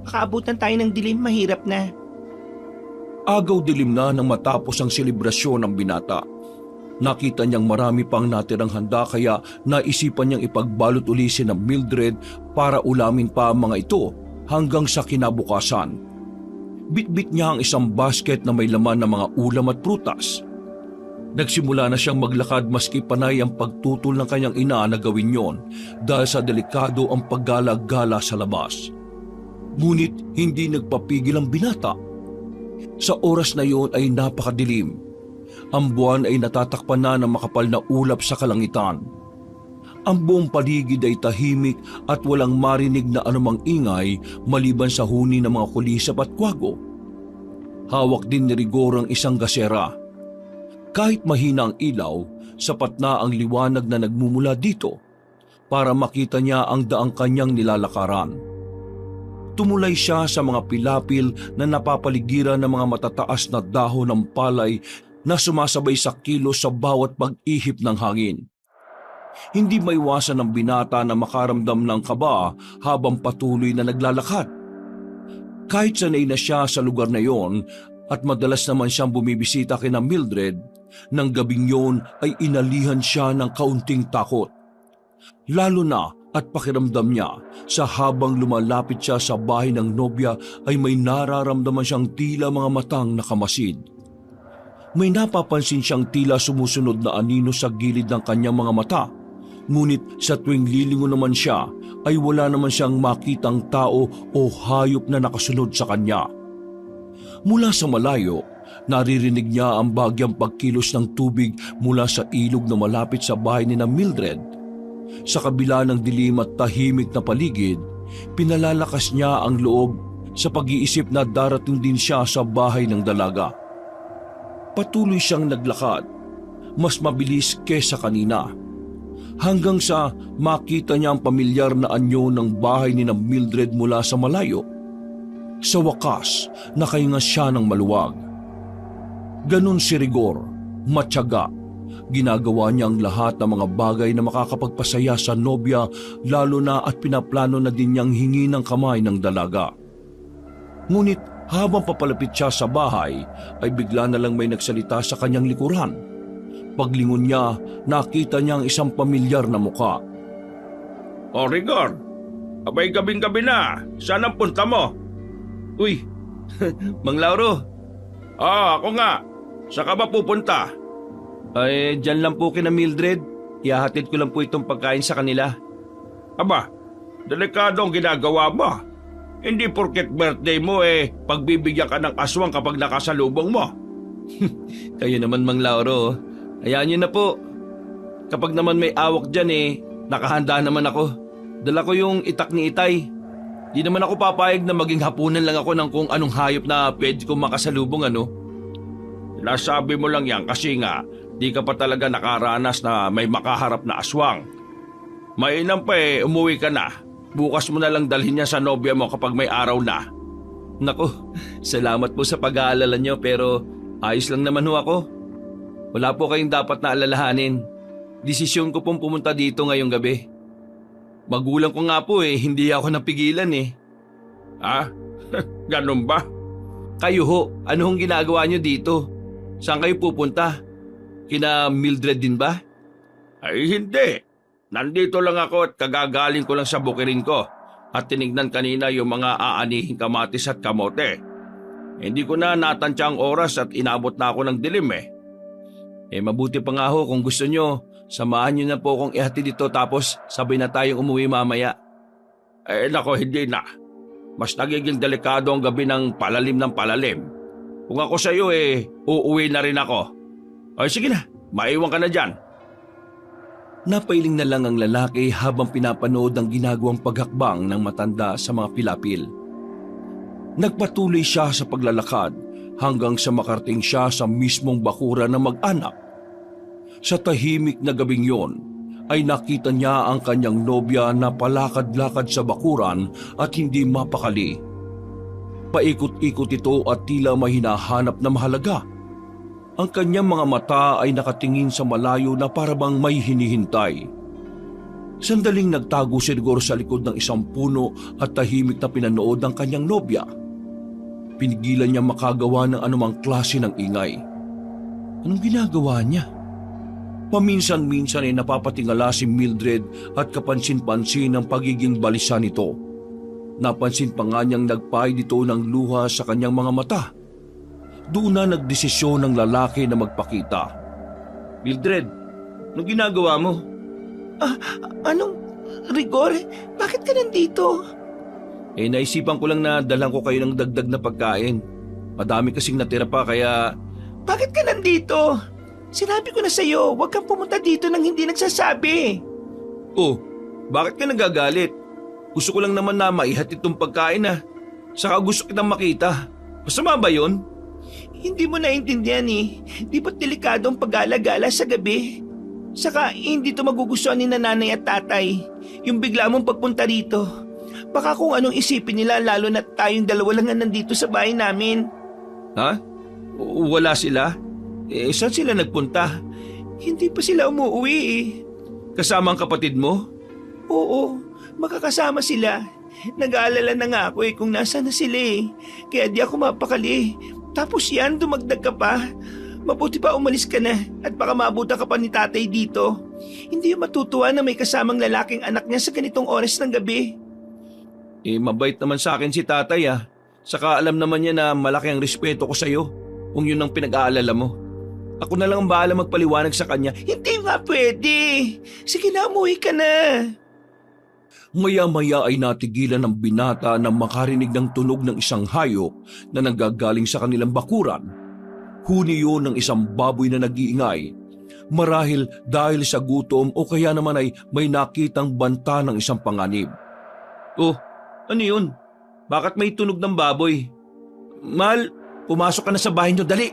Makaabutan tayo ng dilim, mahirap na. Agaw dilim na nang matapos ang selebrasyon ng binata. Nakita niyang marami pang natirang handa kaya naisipan niyang ipagbalot uli si na Mildred para ulamin pa ang mga ito hanggang sa kinabukasan. Bitbit niya ang isang basket na may laman ng mga ulam at prutas. Nagsimula na siyang maglakad maski panay ang pagtutol ng kanyang ina na gawin yon dahil sa delikado ang paggala-gala sa labas. Ngunit hindi nagpapigil ang binata. Sa oras na yon ay napakadilim. Ang buwan ay natatakpan na ng makapal na ulap sa kalangitan. Ang buong paligid ay tahimik at walang marinig na anumang ingay maliban sa huni ng mga kulisap at kwago. Hawak din ni Rigor ang isang gasera. Kahit mahina ang ilaw, sapat na ang liwanag na nagmumula dito para makita niya ang daang kanyang nilalakaran. Tumulay siya sa mga pilapil na napapaligiran ng mga matataas na dahon ng palay na sumasabay sa kilos sa bawat pag-ihip ng hangin. Hindi maiwasan ng binata na makaramdam ng kaba habang patuloy na naglalakad. Kahit sanay na siya sa lugar na yon at madalas naman siyang bumibisita kina Mildred, nang gabing yon ay inalihan siya ng kaunting takot. Lalo na at pakiramdam niya sa habang lumalapit siya sa bahay ng nobya ay may nararamdaman siyang tila mga matang nakamasid. May napapansin siyang tila sumusunod na anino sa gilid ng kanyang mga mata, ngunit sa tuwing lilingon naman siya ay wala naman siyang makitang tao o hayop na nakasunod sa kanya. Mula sa malayo, naririnig niya ang bagyang pagkilos ng tubig mula sa ilog na malapit sa bahay ni na Mildred. Sa kabila ng dilim at tahimik na paligid, pinalalakas niya ang loob sa pag-iisip na darating din siya sa bahay ng dalaga. Patuloy siyang naglakad, mas mabilis kesa kanina, hanggang sa makita niya ang pamilyar na anyo ng bahay ni na Mildred mula sa malayo. Sa wakas, nakahinga siya ng maluwag. Ganon si Rigor, matyaga. Ginagawa niya ang lahat ng mga bagay na makakapagpasaya sa nobya, lalo na at pinaplano na din niyang hingi ng kamay ng dalaga. Ngunit habang papalapit siya sa bahay, ay bigla na lang may nagsalita sa kanyang likuran. Paglingon niya, nakita niya ang isang pamilyar na muka. O Rigor, abay gabing-gabi na. Saan ang punta mo? Uy, Mang Lauro. Ako nga. Saan ka ba pupunta? Ay, dyan lang po kina Mildred. Ihahatid ko lang po itong pagkain sa kanila. Aba, delikado ang ginagawa mo. Hindi porket birthday mo pagbibigyan ka ng aswang kapag nakasalubong mo. Kayo naman, Mang Lauro. Hayaan niyo na po. Kapag naman may awak dyan nakahanda naman ako. Dala ko yung itak ni Itay. Di naman ako papayag na maging hapunan lang ako ng kung anong hayop na pwede kong makasalubong Nasabi mo lang yan kasi nga di ka pa talaga nakaranas na may makaharap na aswang. Mainam pa umuwi ka na. Bukas mo na lang dalhin niya sa nobya mo kapag may araw na. Naku, salamat po sa pag-aalala niyo pero ayos lang naman ako. Wala po kayong dapat na alalahanin. Desisyon ko pong pumunta dito ngayong gabi. Magulang ko nga po hindi ako napigilan Ha? Ganun ba? Kayo ho, ano hong ginagawa niyo dito? Saan kayo pupunta? Kina Mildred din ba? Ay hindi. Nandito lang ako at kagagaling ko lang sa bukirin ko at tinignan kanina yung mga aanihing kamatis at kamote. Hindi ko na natansya ang oras at inabot na ako ng dilim Mabuti pa nga ho kung gusto nyo. Samahan nyo na po kung ihatid dito tapos sabay na tayong umuwi mamaya. Nako, hindi na. Mas nagiging delikado ang gabi ng palalim. Kung ako sa iyo uuwi na rin ako. Ay sige na, maiwan ka na dyan. Napailing na lang ang lalaki habang pinapanood ang ginagawang paghakbang ng matanda sa mga pilapil. Nagpatuloy siya sa paglalakad hanggang sa makarating siya sa mismong bakuran ng mag-anak. Sa tahimik na gabing yon ay nakita niya ang kanyang nobya na palakad-lakad sa bakuran at hindi mapakali. Paikot-ikot ito at tila may hinahanap na mahalaga. Ang kanyang mga mata ay nakatingin sa malayo na parabang may hinihintay. Sandaling nagtago si Rigor sa likod ng isang puno at tahimik na pinanood ang kanyang nobya. Pinigilan niya makagawa ng anumang klase ng ingay. Anong ginagawa niya? Paminsan-minsan ay napapatingala si Mildred at kapansin-pansin ang pagiging balisa nito. Napansin pa nga niyang nagpahid ito ng luha sa kanyang mga mata. Doon na nagdesisyon ng lalaki na magpakita. Mildred, anong ginagawa mo? Anong? Rigor, bakit ka nandito? Naisipan ko lang na dalang ko kayo ng dagdag na pagkain. Madami kasing natira pa kaya... Bakit ka nandito? Sinabi ko na sa'yo, huwag kang pumunta dito nang hindi nagsasabi. Oh, bakit ka nagagalit? Gusto ko lang naman na maihatid itong pagkain Saka gusto kitang makita. Masama ba yun? Hindi mo naintindihan Di ba't delikado ang pag-alagala sa gabi? Saka hindi to magugustuhan ni nanay at tatay. Yung bigla mong pagpunta rito. Baka kung anong isipin nila lalo na tayong dalawa lang nga nandito sa bahay namin. Ha? Wala sila? Saan sila nagpunta? Hindi pa sila umuwi Kasama ang kapatid mo? Oo, makakasama sila. Nag-aalala na nga ako kung nasa na sila Kaya di ako mapakali. Tapos yan, dumagdag ka pa. Mabuti pa umalis ka na at baka maabutan ka pa ni tatay dito. Hindi yung matutuwa na may kasamang lalaking anak niya sa ganitong oras ng gabi. Mabait naman sa akin si tatay Saka alam naman niya na malaki ang respeto ko sa'yo kung yun ang pinag-aalala mo. Ako na lang ang bahala magpaliwanag sa kanya. Hindi nga pwede. Sige na, umuwi ka na. Maya-maya ay natigilan ng binata na makarinig ng tunog ng isang hayop na nanggagaling sa kanilang bakuran. Huni yun ng isang baboy na nag-iingay. Marahil dahil sa gutom o kaya naman ay may nakitang banta ng isang panganib. Oh, ano yun? Bakit may tunog ng baboy? Mahal, pumasok ka na sa bahay niyo, dali.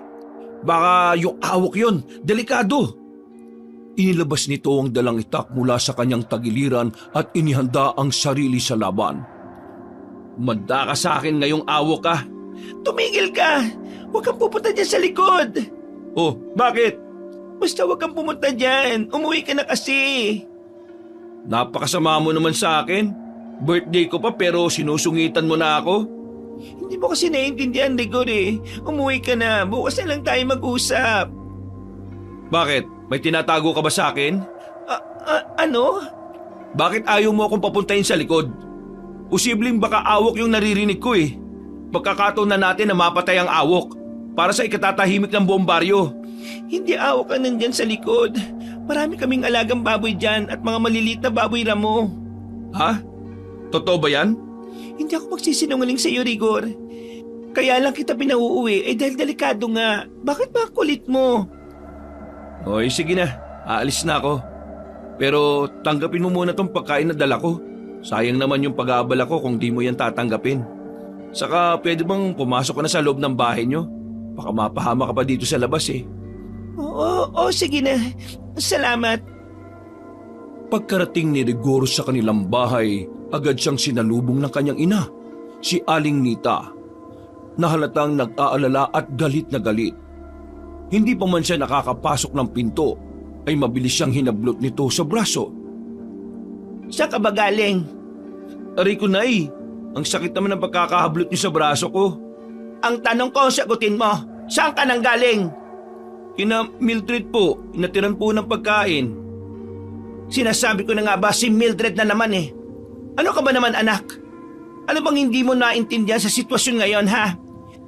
Baka yung awok yun, delikado. Inilabas nito ang dalang itak mula sa kanyang tagiliran at inihanda ang sarili sa laban. Manda ka sa akin ngayong awok ka. Tumigil ka. Huwag kang pupunta dyan sa likod. Oh, bakit? Basta huwag kang pumunta dyan. Umuwi ka na kasi. Napakasama mo naman sa akin. Birthday ko pa pero sinusungitan mo na ako. Hindi mo kasi naiintindihan, Rigor Umuwi ka na. Bukas na lang tayo mag-usap. Bakit? May tinatago ka ba sa akin? Ano? Bakit ayaw mo akong papuntahin sa likod? Posibleng baka awok yung naririnig ko eh. Pagkakataon na natin na mapatay ang awok para sa ikatatahimik ng buong baryo. Hindi awak ka nandyan sa likod. Marami kaming alagang baboy dyan at mga maliliit na baboy ramo. Ha? Totoo ba yan? Hindi ako magsisinungaling sa iyo, Rigor. Kaya lang kita pinauuwi dahil delikado nga. Bakit ba ang kulit mo? Oy, sige na. Aalis na ako. Pero tanggapin mo muna tong pagkain na dala ko. Sayang naman yung pag-aabala ko kung di mo yan tatanggapin. Saka pwede bang pumasok ka na sa loob ng bahay nyo? Baka mapahama ka pa dito sa labas eh. Oo, sige na. Salamat. Pagkarating ni Rigor sa kanilang bahay, agad siyang sinalubong ng kanyang ina, si Aling Nita, na halatang nag-aalala at galit na galit. Hindi pa man siya nakakapasok ng pinto, ay mabilis siyang hinablot nito sa braso. Saan ka ba galing? Aray ko, Nay. Ang sakit naman ng pagkakahablot niyo sa braso ko. Ang tanong ko, sagutin mo. Saan ka nang galing? Kina Mildred po, inatiran po ng pagkain. Sinasabi ko na nga ba si Mildred na naman eh. Ano ka ba naman, anak? Ano bang hindi mo naintindihan sa sitwasyon ngayon, ha?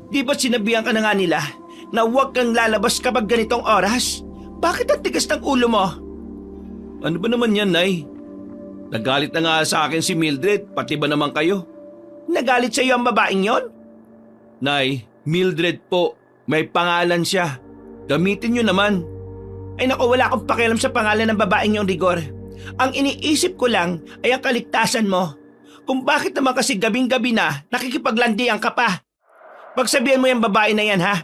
Di ba't sinabihan ka na nga nila na huwag kang lalabas kapag ganitong oras? Bakit ang tigas ng ulo mo? Ano ba naman yan, Nay? Nagalit na nga sa akin si Mildred, pati ba naman kayo? Nagalit sa iyo ang babaeng yon? Nay, Mildred po, may pangalan siya. Gamitin niyo naman. Ay naku, wala akong pakialam sa pangalan ng babaeng yon, Rigor. Ang iniisip ko lang ay ang kaligtasan mo. Kung bakit naman kasi gabing-gabi na nakikipaglandian ka pa. Pagsabihan mo yung babae na yan, ha?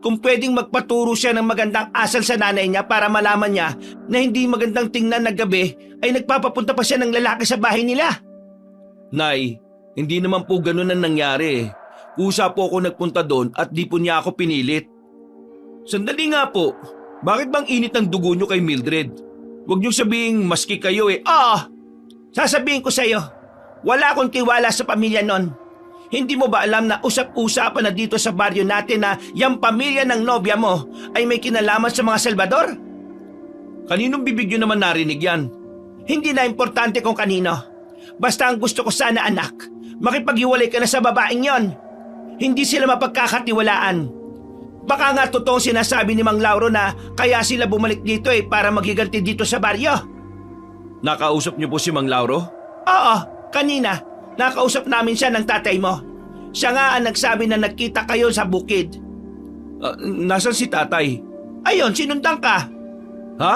Kung pwedeng magpaturo siya ng magandang asal sa nanay niya para malaman niya na hindi magandang tingnan na gabi ay nagpapapunta pa siya ng lalaki sa bahay nila. Nay, hindi naman po ganun ang nangyari. Kusa po ako nagpunta doon at di po niya ako pinilit. Sandali nga po, bakit bang init ng dugo niyo kay Mildred? Huwag niyo sabihing maski kayo eh. Oo, sasabihin ko sa iyo, wala akong tiwala sa pamilya nun. Hindi mo ba alam na usap-usapan na dito sa baryo natin na yung pamilya ng nobya mo ay may kinalaman sa mga Salvador? Kaninong bibig niyo naman narinig yan? Hindi na importante kung kanino. Basta ang gusto ko sana, anak, makipaghiwalay ka na sa babaeng yon. Hindi sila mapagkakatiwalaan. Baka nga totoong sinasabi ni Mang Lauro na kaya sila bumalik dito para maghiganti dito sa baryo. Nakausap niyo po si Mang Lauro? Oo, kanina. Nakausap namin siya ng tatay mo. Siya nga ang nagsabi na nagkita kayo sa bukid. Nasaan si tatay? Ayun, sinundan ka. Ha?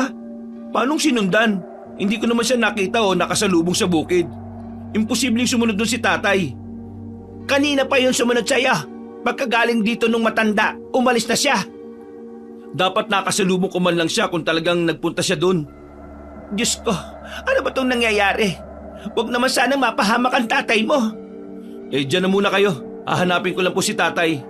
Paanong sinundan? Hindi ko naman siya nakita o nakasalubong sa bukid. Imposibleng sumunod doon si tatay. Kanina pa yun sumunod sa'yo. Pagkagaling dito nung matanda, umalis na siya. Dapat nakasalubong ko man lang siya kung talagang nagpunta siya doon. Diyos ko, ano ba itong nangyayari? Huwag naman sanang mapahamak ang tatay mo. Diyan na muna kayo. Hahanapin ko lang po si tatay.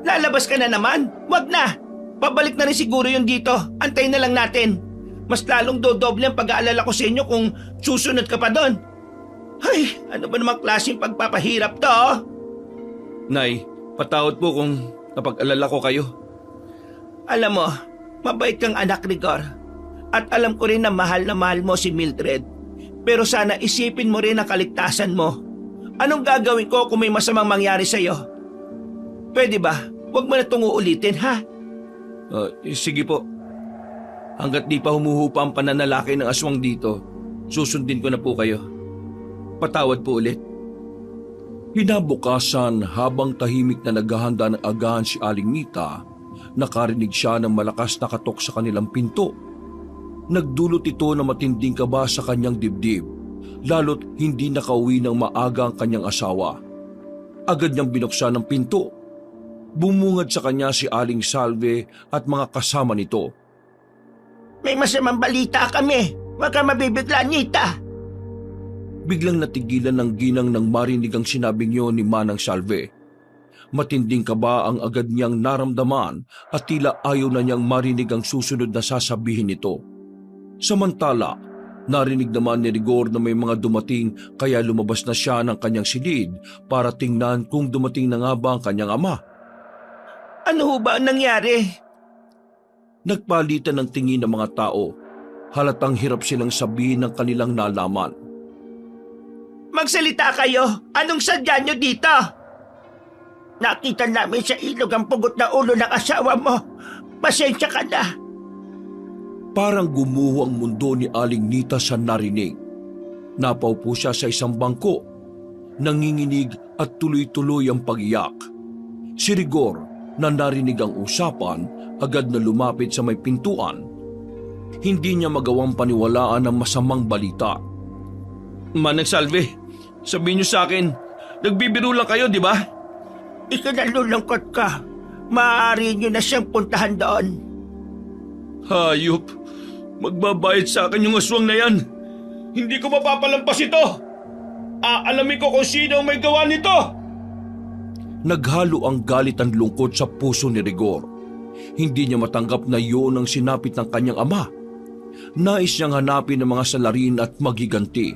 Lalabas ka na naman? Huwag na. Pabalik na rin siguro yun dito. Antayin na lang natin. Mas lalong dodoble ang pag-aalala ko sa inyo kung susunod ka pa doon. Ay, ano ba namang klaseng pagpapahirap to? Nay, patawad po kung napag-alala ko kayo. Alam mo, mabait kang anak, Rigor. At alam ko rin na mahal mo si Mildred. Pero sana isipin mo rin ang kaligtasan mo. Anong gagawin ko kung may masamang mangyari sa'yo? Pwede ba? Huwag mo na itong uulitin, ha? Sige po. Hanggat di pa humuhupa ang pananalaki ng aswang dito, susundin ko na po kayo. Patawad po ulit. Hinabukasan habang tahimik na naghahanda ng agahan si Aling Nita, nakarinig siya ng malakas na katok sa kanilang pinto. Nagdulot ito ng matinding kaba sa kanyang dibdib, lalo't hindi nakauwi ng maaga ang kanyang asawa. Agad niyang binuksan ang pinto. Bumungad sa kanya si Aling Salve at mga kasama nito. May masamang balita kami. Huwag ka mabibigla, Nita. Biglang natigilan ng ginang nang marinig ang sinabing yun ni Manang Salve. Matinding kaba ang agad niyang naramdaman at tila ayaw na niyang marinig ang susunod na sasabihin nito. Samantala, narinig naman ni Rigor na may mga dumating kaya lumabas na siya ng kanyang silid para tingnan kung dumating na nga ba ang kanyang ama. Ano ho ba ang nangyari? Nagpalitan ng tingin ng mga tao. Halatang hirap silang sabihin ng kanilang nalaman. Magsalita kayo! Anong sadya nyo dito? Nakita namin sa ilog ang pugot na ulo ng asawa mo. Pasensya ka na. Parang gumuho ang mundo ni Aling Nita sa narinig. Napaupo siya sa isang bangko. Nanginginig at tuloy-tuloy ang pag-iyak. Si Rigor, na narinig ang usapan, agad na lumapit sa may pintuan. Hindi niya magawang paniwalaan ang masamang balita. Manang Salve, sabihin niyo sa akin, nagbibiro lang kayo, di ba? Ikinalulungkot ka. Maaari nyo na siyang puntahan doon. Hayop, magbabayad sa akin yung aswang na yan. Hindi ko mapapalampas ito. Aalamin ko kung sino ang may gawa nito. Naghalo ang galit at lungkot sa puso ni Rigor. Hindi niya matanggap na iyon ang sinapit ng kanyang ama. Nais niyang hanapin ang mga salarin at magiganti.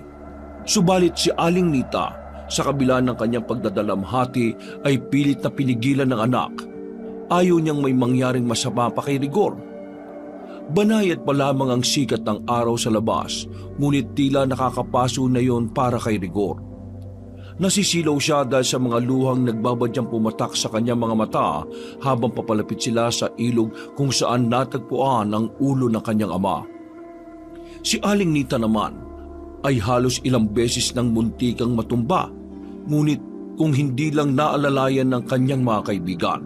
Subalit si Aling Nita, sa kabila ng kanyang pagdadalamhati, ay pilit na pinigilan ng anak. Ayaw niyang may mangyaring masama pa kay Rigor. Banayad pa lamang ang sikat ng araw sa labas, ngunit tila nakakapaso na yon para kay Rigor. Nasisilaw siya dahil sa mga luhang nagbabadyang pumatak sa kanyang mga mata habang papalapit sila sa ilog kung saan natagpuan ang ulo ng kanyang ama. Si Aling Nita naman ay halos ilang beses nang muntikang matumba, ngunit kung hindi lang naalalayan ng kanyang mga kaibigan.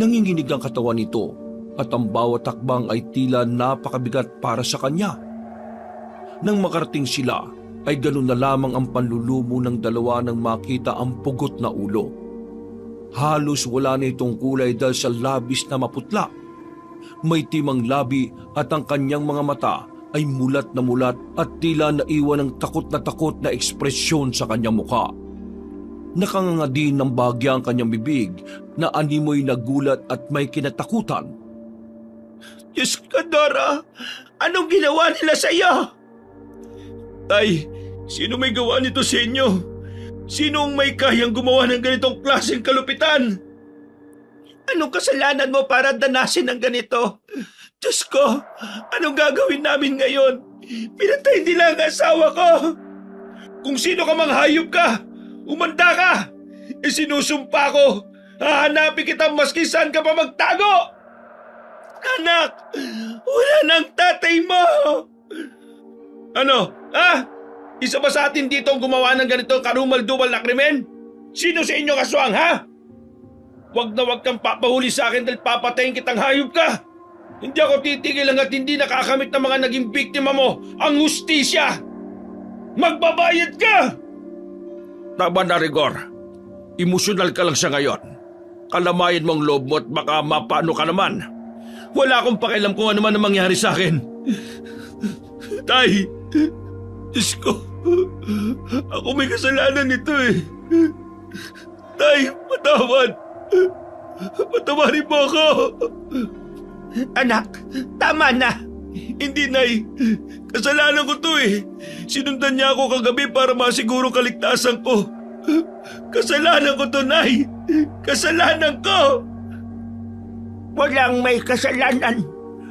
Nanginginig ang katawan nito at ang bawat takbang ay tila napakabigat para sa kanya. Nang makarating sila, ay ganun na lamang ang panlulumo ng dalawa nang makita ang pugot na ulo. Halos wala na itong kulay dahil sa labis na maputla. May timang labi at ang kanyang mga mata ay mulat at tila naiwan ng takot na ekspresyon sa kanyang mukha. Nakanganga din ng bahagya ang kanyang bibig na animoy na gulat at may kinatakutan. Diyos ko, Dora! Anong ginawa nila sa iyo? Tay, sino may gawa nito sa inyo? Sino ang may kayang gumawa ng ganitong klaseng kalupitan? Anong kasalanan mo para danasin ng ganito? Diyos ko, anong gagawin namin ngayon? Pinatay nila ang asawa ko! Kung sino ka mang hayop ka, umanda ka! Isinusumpa ko, hahanapin kita maski saan ka pa magtago! Anak, wala nang tatay mo! Ano? Isa ba sa atin dito ang gumawa ng ganitong karumal-dumal na krimen? Sino sa inyo kaswang, ha? Huwag na huwag kang papahuli sa akin dahil papatayin kitang hayop ka! Hindi ako titigil hanggat hindi nakakamit ng mga naging biktima mo ang hustisya! Magbabayad ka! Tama na, Rigor. Emosyonal ka lang sa ngayon. Kalamayan mong loob mo at baka mapano ka naman. Wala akong pakialam kung ano man ang mangyari sa akin. Tay, Diyos ko, ako may kasalanan nito eh. Tay, patawad. Patawarin mo ako. Anak, tama na! Hindi, Nay. Kasalanan ko to eh. Sinundan niya ako kagabi para masiguro kaligtasan ko. Kasalanan ko to, Nay. Kasalanan ko. Walang may kasalanan.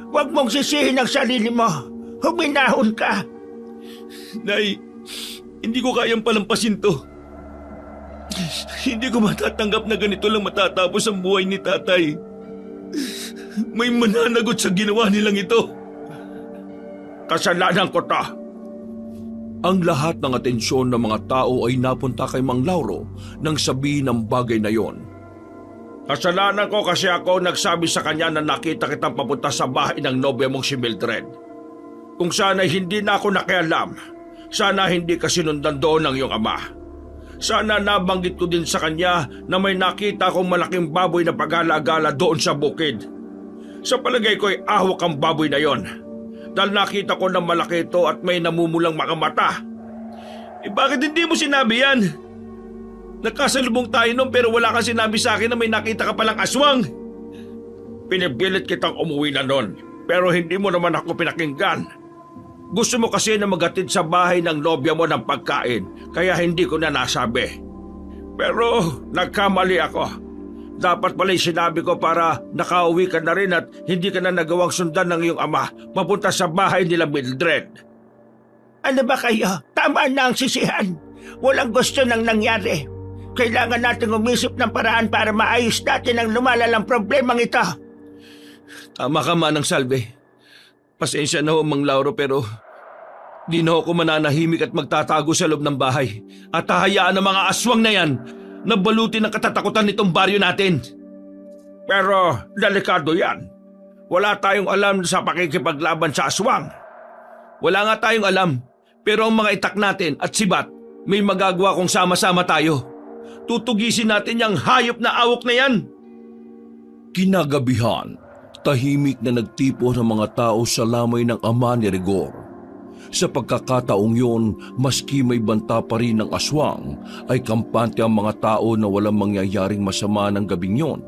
Huwag mong sisihin ang sarili mo. Huminahon ka. Nay, hindi ko kayang palampasin to. Hindi ko matatanggap na ganito lang matatapos ang buhay ni tatay. May mananagot sa ginawa nilang ito. Kasalanan ko to. Ang lahat ng atensyon ng mga tao ay napunta kay Mang Lauro nang sabihin ang bagay na yon. Kasalanan ko kasi ako nagsabi sa kanya na nakita kitang papunta sa bahay ng nobya mong si Mildred. Kung sana'y hindi na ako nakialam, sana hindi ka sinundan doon ng iyong ama. Sana nabanggit ko din sa kanya na may nakita akong malaking baboy na pag-alagala doon sa bukid. Sa palagay ko ay ahwak ang baboy na yon. Dahil nakita ko na malaki ito at may namumulang mga mata. Bakit hindi mo sinabi yan? Nagkasalubong tayo noon pero wala kang sinabi sa akin na may nakita ka palang aswang. Pinipilit kitang umuwi na noon pero hindi mo naman ako pinakinggan. Gusto mo kasi na maghatid sa bahay ng nobya mo ng pagkain kaya hindi ko na nasabi. Pero nagkamali ako. Dapat pala sinabi ko para nakauwi ka na rin at hindi ka na nagawang sundan ng iyong ama papunta sa bahay nila Mildred. Ano ba kayo? Tama na ang sisihan. Walang gusto nang nangyari. Kailangan natin umisip ng paraan para maayos natin ang lumalalang problemang ito. Tama ka, Manang Salve. Pasensya na ho, Mang Lauro, pero di na ako mananahimik at magtatago sa loob ng bahay. At hahayaan ang mga aswang na yan na balutin ang katatakutan nitong baryo natin. Pero delikado yan. Wala tayong alam sa pakikipaglaban sa aswang. Wala nga tayong alam, pero ang mga itak natin at sibat, may magagawa kung sama-sama tayo. Tutugisin natin yung hayop na awok na yan. Kinagabihan, tahimik na nagtipo ng mga tao sa lamay ng ama ni Rigor. Sa pagkakataong yun, maski may banta pa rin ng aswang, ay kampante ang mga tao na walang mangyayaring masama ng gabing yon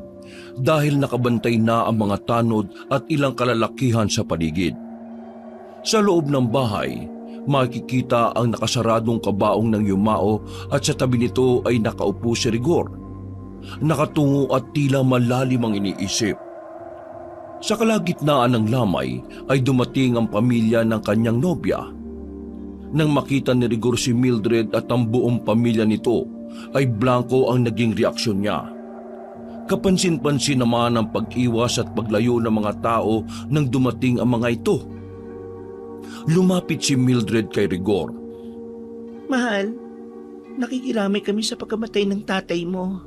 dahil nakabantay na ang mga tanod at ilang kalalakihan sa paligid. Sa loob ng bahay, makikita ang nakasaradong kabaong ng yumao at sa tabi nito ay nakaupo si Rigor. Nakatungo at tila malalim ang iniisip. Sa kalagitnaan ng lamay ay dumating ang pamilya ng kanyang nobya. Nang makita ni Rigor si Mildred at ang buong pamilya nito, ay blanko ang naging reaksyon niya. Kapansin-pansin naman ang pag-iwas at paglayo ng mga tao nang dumating ang mga ito. Lumapit si Mildred kay Rigor. Mahal, nakikiramay kami sa pagkamatay ng tatay mo.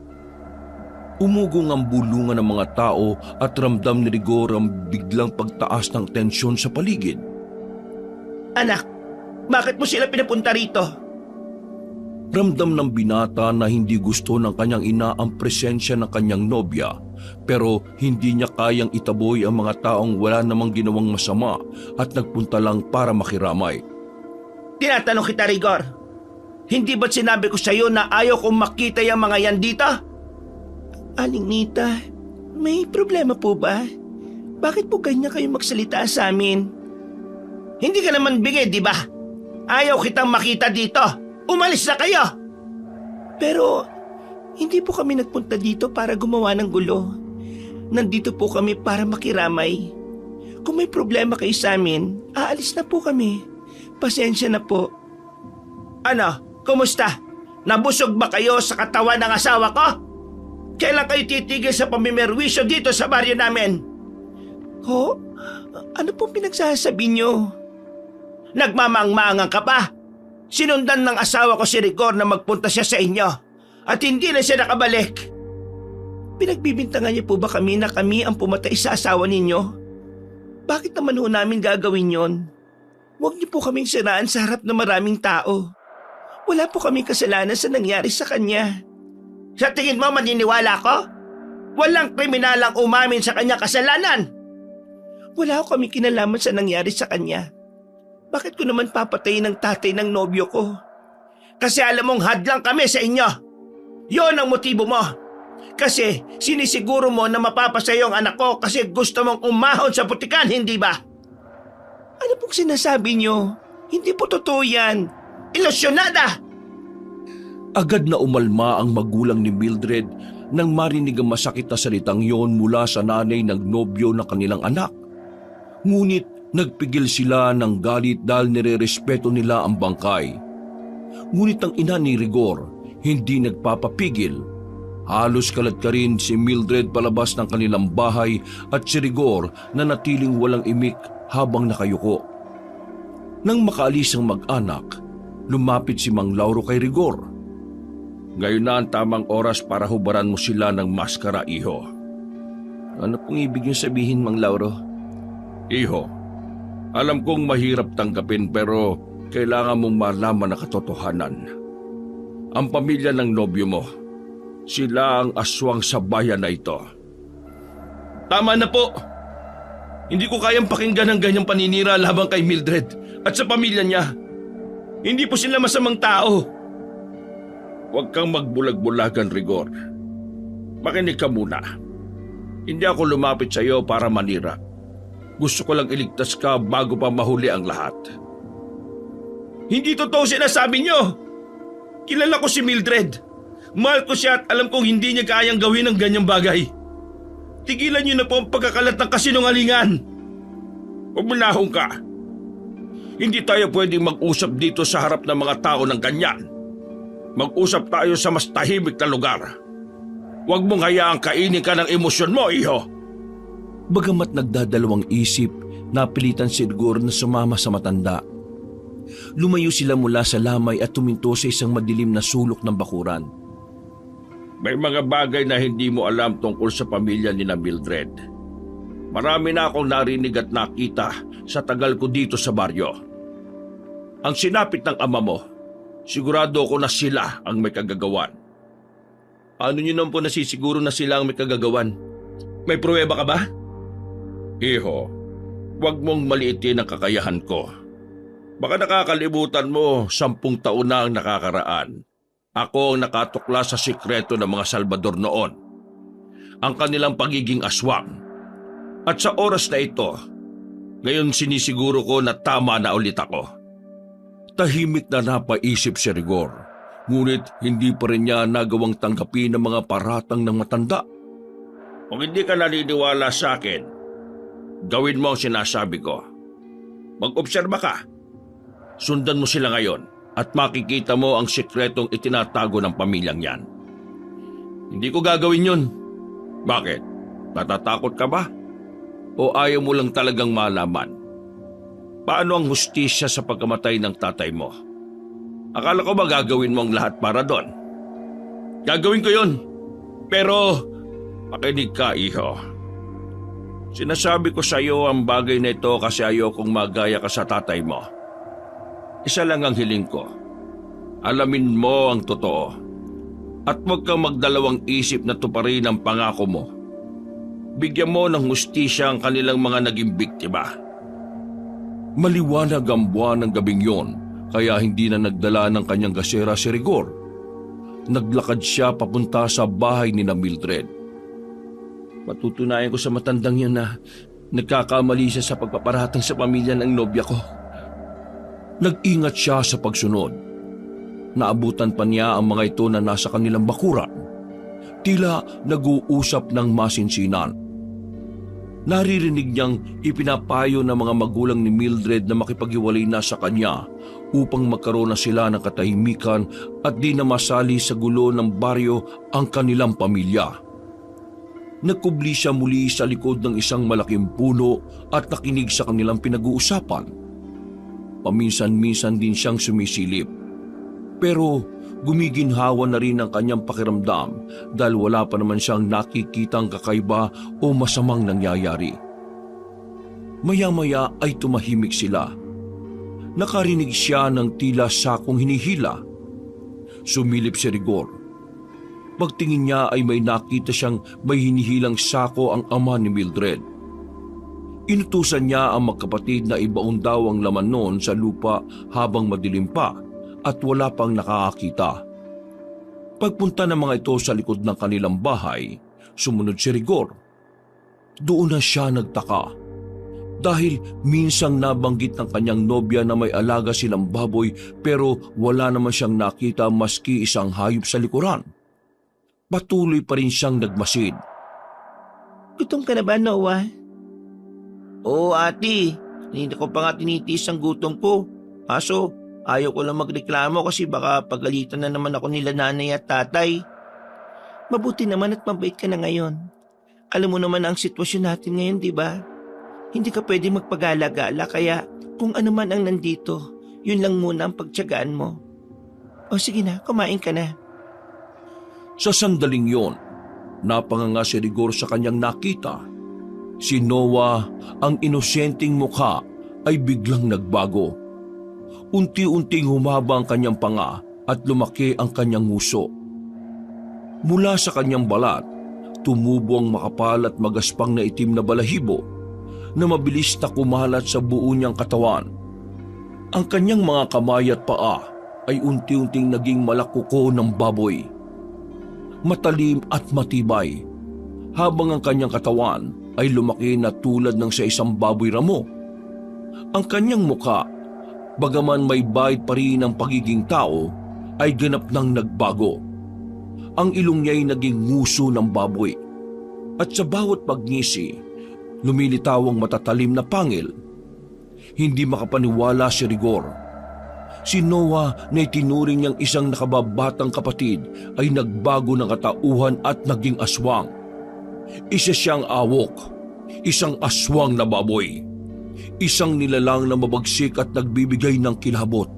Umugong ang bulungan ng mga tao at ramdam ni Rigor ang biglang pagtaas ng tensyon sa paligid. Anak, bakit mo sila pinapunta rito? Ramdam ng binata na hindi gusto ng kanyang ina ang presensya ng kanyang nobya, pero hindi niya kayang itaboy ang mga taong wala namang ginawang masama at nagpunta lang para makiramay. Tinatanong kita, Rigor. Hindi ba't sinabi ko sa iyo na ayaw kong makita yung mga yan dito? Aling Nita, may problema po ba? Bakit po ganyan kayo magsalita sa amin? Hindi ka naman bigay, di ba? Ayaw kitang makita dito. Umalis na kayo! Pero, hindi po kami nagpunta dito para gumawa ng gulo. Nandito po kami para makiramay. Kung may problema kayo sa amin, aalis na po kami. Pasensya na po. Ano? Kumusta? Nabusog ba kayo sa katawan ng asawa ko? Kailan kayo titigil sa pamimerwisyo dito sa baryo namin? Ho? Ano pong pinagsasabi niyo? Nagmamangmangang ka pa? Sinundan ng asawa ko si Rigor na magpunta siya sa inyo at hindi na siya nakabalik. Pinagbibintangan niyo po ba kami na kami ang pumatay sa asawa ninyo? Bakit naman ho namin gagawin yon? Huwag niyo po kaming siraan sa harap ng maraming tao. Wala po kaming kasalanan sa nangyari sa kanya. Sa tingin mo maniniwala ko? Walang kriminalang umamin sa kanya kasalanan. Wala ko kami kinalaman sa nangyari sa kanya. Bakit ko naman papatayin ang tatay ng nobyo ko? Kasi alam mong hadlang kami sa inyo. Yon ang motibo mo. Kasi sinisiguro mo na mapapasayo ang anak ko kasi gusto mong umahon sa putikan, hindi ba? Ano pong sinasabi niyo? Hindi po totoo yan. Ilusyonada! Agad na umalma ang magulang ni Mildred nang marinig ang masakit na salitang yon mula sa nanay ng nobyo ng kanilang anak. Ngunit nagpigil sila ng galit dahil nirerespeto nila ang bangkay. Ngunit ang ina ni Rigor hindi nagpapapigil. Halos kalat ka rin si Mildred palabas ng kanilang bahay at si Rigor na natiling walang imik habang nakayuko. Nang makaalis ang mag-anak, lumapit si Mang Lauro kay Rigor. Ngayon na ang tamang oras para hubaran mo sila ng maskara, iho. Ano pong ibig niyo sabihin, Mang Lauro? Iho, alam kong mahirap tanggapin pero kailangan mong malaman ang katotohanan. Ang pamilya ng nobyo mo, sila ang aswang sa bayan na ito. Tama na po! Hindi ko kayang pakinggan ang ganyang paninira laban kay Mildred at sa pamilya niya. Hindi po sila masamang tao. Huwag kang magbulag-bulagan, Rigor. Makinig ka muna. Hindi ako lumapit sa iyo para manira. Gusto ko lang iligtas ka bago pa mahuli ang lahat. Hindi totoo sinasabi niyo! Kilala ko si Mildred. Mahal ko siya at alam kong hindi niya kayang gawin ang ganyang bagay. Tigilan niyo na po ang pagkakalat ng kasinungalingan. Umunahong ka. Hindi tayo pwedeng mag-usap dito sa harap ng mga tao ng ganyan. Mag-usap tayo sa mas tahimik na lugar. Huwag mong hayaang kainin ka ng emosyon mo, iho. Bagamat nagdadalawang isip, napilitan si Rigor na sumama sa matanda. Lumayo sila mula sa lamay at tuminto sa isang madilim na sulok ng bakuran. May mga bagay na hindi mo alam tungkol sa pamilya ni Mildred. Marami na akong narinig at nakita sa tagal ko dito sa baryo. Ang sinapit ng ama mo, sigurado ko na sila ang may kagagawan. Ano niyo naman po nasisiguro na sila ang may kagagawan? May pruweba ka ba? Iho, huwag mong maliitin ang kakayahan ko. Baka nakakalimutan mo 10 taon na ang nakakaraan. Ako ang nakatukla sa sikreto ng mga Salvador noon. Ang kanilang pagiging aswang. At sa oras na ito, ngayon sinisiguro ko na tama na ulit ako. Tahimik na napaisip si Rigor, ngunit hindi pa rin niya nagawang tanggapin ang mga paratang ng matanda. Kung hindi ka naniniwala sa akin, gawin mo ang sinasabi ko. Mag-obserba ka. Sundan mo sila ngayon at makikita mo ang sikretong itinatago ng pamilyang yan. Hindi ko gagawin yun. Bakit? Natatakot ka ba? O ayaw mo lang talagang malaman? Paano ang hustisya sa pagkamatay ng tatay mo? Akala ko ba gagawin mo ang lahat para doon? Gagawin ko yun. Pero makinig ka, iho. Sinasabi ko sa iyo ang bagay na ito kasi ayokong magaya ka sa tatay mo. Isa lang ang hiling ko. Alamin mo ang totoo. At huwag kang magdalawang isip na tuparin ang pangako mo. Bigyan mo ng hustisya ang kanilang mga naging biktima. Maliwanag ang buwan ng gabing yon, kaya hindi na nagdala ng kanyang gasera si Rigor. Naglakad siya papunta sa bahay ni Mildred. Patutunayan ko sa matandang yan na nagkakamali siya sa pagpaparatang sa pamilya ng nobya ko. Nag-ingat siya sa pagsunod. Naabutan pa niya ang mga ito na nasa kanilang bakuran. Tila nag-uusap ng masinsinan. Naririnig niyang ipinapayo ng mga magulang ni Mildred na makipaghiwalay na sa kanya upang magkaroon na sila ng katahimikan at di na masali sa gulo ng baryo ang kanilang pamilya. Nagkubli siya muli sa likod ng isang malaking puno at nakinig sa kanilang pinag-uusapan. Paminsan-minsan din siyang sumisilip. Pero gumiginhawa na rin ang kanyang pakiramdam dahil wala pa naman siyang nakikitang kakaiba o masamang nangyayari. Maya-maya ay tumahimik sila. Nakarinig siya ng tila sakong hinihila. Sumilip si Rigor. Pagtingin niya ay may nakita siyang may hinihilang sako ang ama ni Mildred. Inutusan niya ang magkapatid na ibaon daw ang laman noon sa lupa habang madilim pa at wala pang nakakakita. Pagpunta ng mga ito sa likod ng kanilang bahay, sumunod si Rigor. Doon na siya nagtaka. Dahil minsang nabanggit ng kanyang nobya na may alaga silang baboy pero wala naman siyang nakita maski isang hayop sa likuran. Patuloy pa rin siyang nagmasid. Gutom ka na ba, Noah? Oo, ate. Hindi ko pa nga tinitiis ang gutom ko. Kaso, ayaw ko lang magreklamo kasi baka pagalitan na naman ako nila nanay at tatay. Mabuti naman at mabait ka na ngayon. Alam mo naman ang sitwasyon natin ngayon, di ba? Hindi ka pwede magpagala-gala kaya kung ano man ang nandito, yun lang muna ang pagtiyagaan mo. O sige na, kumain ka na. Sa sandaling yon, napanganga si Rigor sa kanyang nakita. Si Noah, ang inosenteng mukha, ay biglang nagbago. Unti-unting humaba ang kanyang panga at lumaki ang kanyang nguso. Mula sa kanyang balat, tumubo ang makapal at magaspang na itim na balahibo na mabilis na kumalat sa buo niyang katawan. Ang kanyang mga kamay at paa ay unti-unting naging malakuko ng baboy. Matalim at matibay, habang ang kanyang katawan ay lumaki na tulad ng sa isang baboy ramo. Ang kanyang muka, bagaman may bait pa rin ang pagiging tao, ay ganap nang nagbago. Ang ilong niya'y naging nguso ng baboy. At sa bawat pagngisi, lumilitaw ang matatalim na pangil. Hindi makapaniwala si Rigor. Si Noah na itinuring niyang isang nakababatang kapatid ay nagbago ng katauhan at naging aswang. Isa siyang awok, isang aswang na baboy. Isang nilalang na mabagsik at nagbibigay ng kilabot.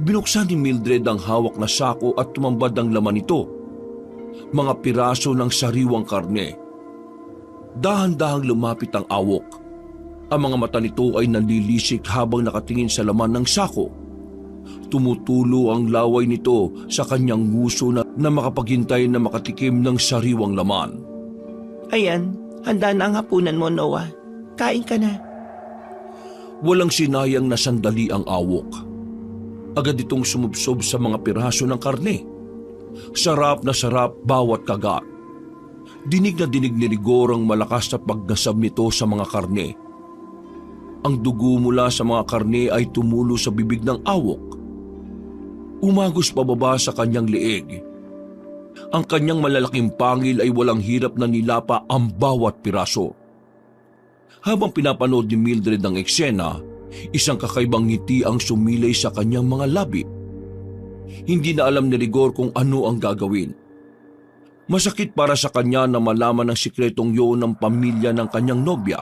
Binuksan ni Mildred ang hawak na sako at tumambad ang laman nito. Mga piraso ng sariwang karne. Dahan-dahang lumapit ang awok. Ang mga mata nito ay nanlilisik habang nakatingin sa laman ng sako. Tumutulo ang laway nito sa kanyang nguso na makapaghintay na makatikim ng sariwang laman. Ayan, handa na ang hapunan mo, Noah. Kain ka na. Walang sinayang na sandali ang awok. Agad itong sumubsob sa mga piraso ng karne. Sarap na sarap bawat kagat. Dinig na dinig ni Rigor ang malakas na pagdasab nito sa mga karne. Ang dugo mula sa mga karne ay tumulo sa bibig ng awok. Umagos pababa sa kanyang leeg. Ang kanyang malalaking pangil ay walang hirap na nilapa ang bawat piraso. Habang pinapanood ni Mildred ang eksena, isang kakaibang ngiti ang sumilay sa kanyang mga labi. Hindi na alam ni Rigor kung ano ang gagawin. Masakit para sa kanya na malaman ang sikretong yun ng pamilya ng kanyang nobya.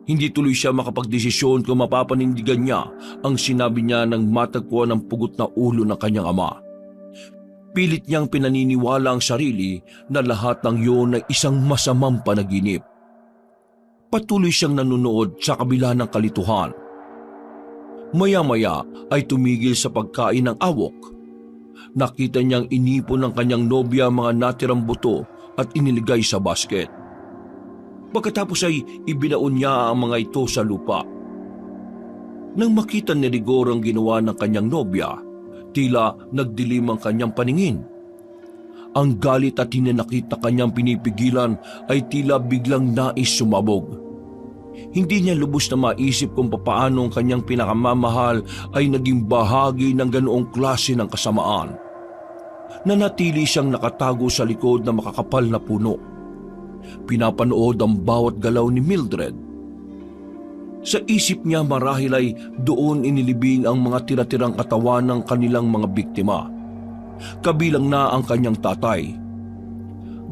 Hindi tuloy siya makapagdesisyon kung mapapanindigan niya ang sinabi niya nang matagpuan ang pugot na ulo ng kanyang ama. Pilit niyang pinaniniwala ang sarili na lahat ng yun ay isang masamang panaginip. Patuloy siyang nanonood sa kabila ng kalituhan. Maya-maya ay tumigil sa pagkain ng awok. Nakita niyang inipon ng kanyang nobya mga natirang buto at iniligay sa basket. Pagkatapos ay ibinaon niya ang mga ito sa lupa. Nang makita ni Rigor ang ginawa ng kanyang nobya, tila nagdilim ang kanyang paningin. Ang galit at hinanakit na kanyang pinipigilan ay tila biglang nais sumabog. Hindi niya lubos na maisip kung papaano ang kanyang pinakamamahal ay naging bahagi ng ganoong klase ng kasamaan. Nanatili siyang nakatago sa likod ng makakapal na puno. Pinapanood ang bawat galaw ni Mildred. Sa isip niya marahil ay doon inilibing ang mga tira-tirang katawan ng kanilang mga biktima. Kabilang na ang kanyang tatay.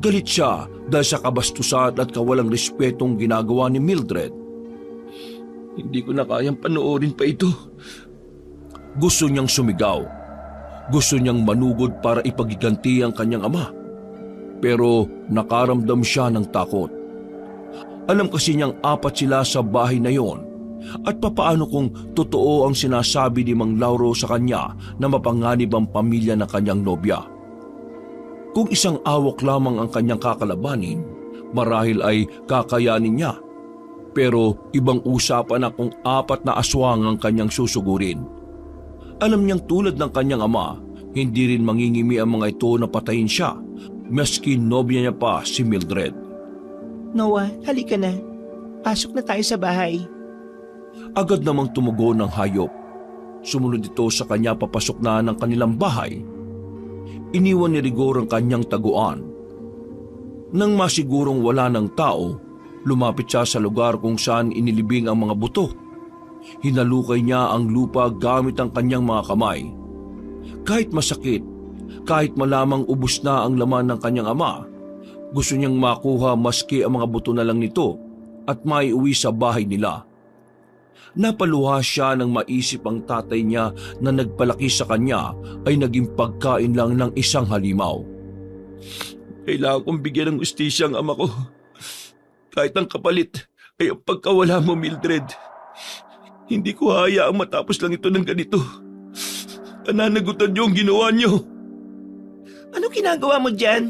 Galit siya dahil sa kabastusan at kawalang respetong ginagawa ni Mildred. Hindi ko na kayang panoorin pa ito. Gusto niyang sumigaw. Gusto niyang manugod para ipagiganti ang kanyang ama. Pero nakaramdam siya ng takot. Alam kasi niyang apat sila sa bahay na yon. At papaano kung totoo ang sinasabi ni Mang Lauro sa kanya na mapanganib ang pamilya ng kanyang nobya? Kung isang awok lamang ang kanyang kakalabanin, marahil ay kakayanin niya. Pero ibang usapan na kung apat na aswang ang kanyang susugurin. Alam niyang tulad ng kanyang ama, hindi rin mangingimi ang mga ito na patayin siya, maski nobya niya pa si Mildred. Noah, halika na. Pasok na tayo sa bahay. Agad namang tumugon ng hayop. Sumunod ito sa kanya papasok na ng kanilang bahay. Iniwan ni Rigor ang kanyang taguan. Nang masigurong wala ng tao, lumapit siya sa lugar kung saan inilibing ang mga buto. Hinalukay niya ang lupa gamit ang kanyang mga kamay. Kahit masakit, kahit malamang ubos na ang laman ng kanyang ama, gusto niyang makuha maski ang mga buto na lang nito at maiuwi sa bahay nila. Napaluha siya nang maisip ang tatay niya na nagpalaki sa kanya ay naging pagkain lang ng isang halimaw. Kailangan kong bigyan ng ustisya ang ama ko. Kahit ang kapalit ay ang pagkawala mo, Mildred. Hindi ko hayaang matapos lang ito ng ganito. Pananagutan niyo ang ginawa niyo. Ano ginagawa mo dyan?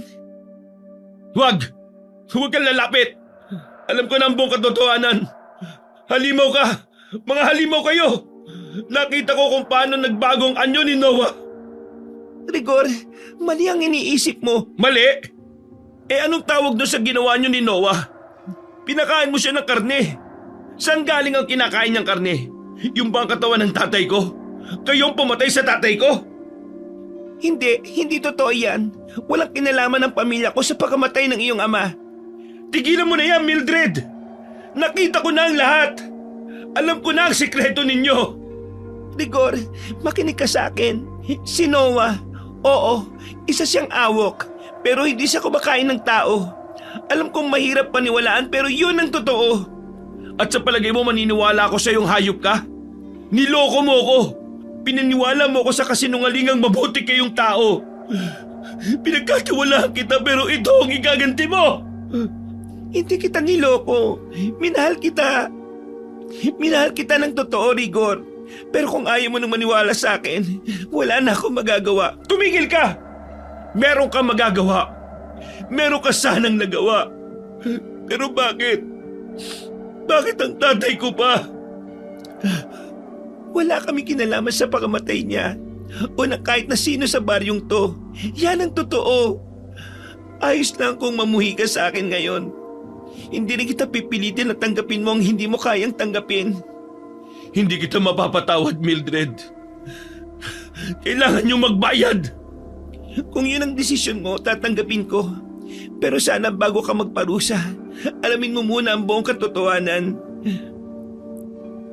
Huwag! Huwag kang lalapit! Alam ko na ang buong katotohanan. Halimaw ka! Mga halimaw kayo! Nakita ko kung paano nagbagong anyo ni Noah. Rigor, mali ang iniisip mo. Mali? Eh anong tawag doon sa ginawa niyo ni Noah? Pinakain mo siya ng karne. Saan galing ang kinakain niyang karne? Yung bang katawan ng tatay ko? Kayong pumatay sa tatay ko? Hindi totoo yan. Walang kinalaman ng pamilya ko sa pagkamatay ng iyong ama. Tigilan mo na yan, Mildred! Nakita ko na ang lahat! Alam ko na ang sikreto ninyo! Rigor, makinig ka sa akin. Si Noah, oo, isa siyang awok. Pero hindi siya kumakain ng tao. Alam kong mahirap paniwalaan pero yun ang totoo. At sa palagay mo maniniwala ako sa iyong hayop ka? Niloko mo ko! Pinaniwala mo ko sa kasinungalingang mabuti kayong tao! Pinagkatiwalaan kita pero ito ang igaganti mo! Hindi kita niloko. Minahal kita. Minahal kita ng totoo, Rigor. Pero kung ayaw mo nang maniwala sa akin, wala na akong magagawa. Tumigil ka! Meron kang magagawa. Meron ka sanang nagawa. Pero bakit? Bakit ang tatay ko pa? Wala kami kinalaman sa pagkamatay niya o na kahit na sino sa baryong to. Yan ang totoo. Ayos lang kung mamuhi ka sa akin ngayon. Hindi rin kita pipilitin na tanggapin mo ang hindi mo kayang tanggapin. Hindi kita mapapatawad, Mildred. Kailangan niyo magbayad. Kung yun ang desisyon mo, tatanggapin ko. Pero sana bago ka magparusa, alamin mo muna ang buong katotohanan.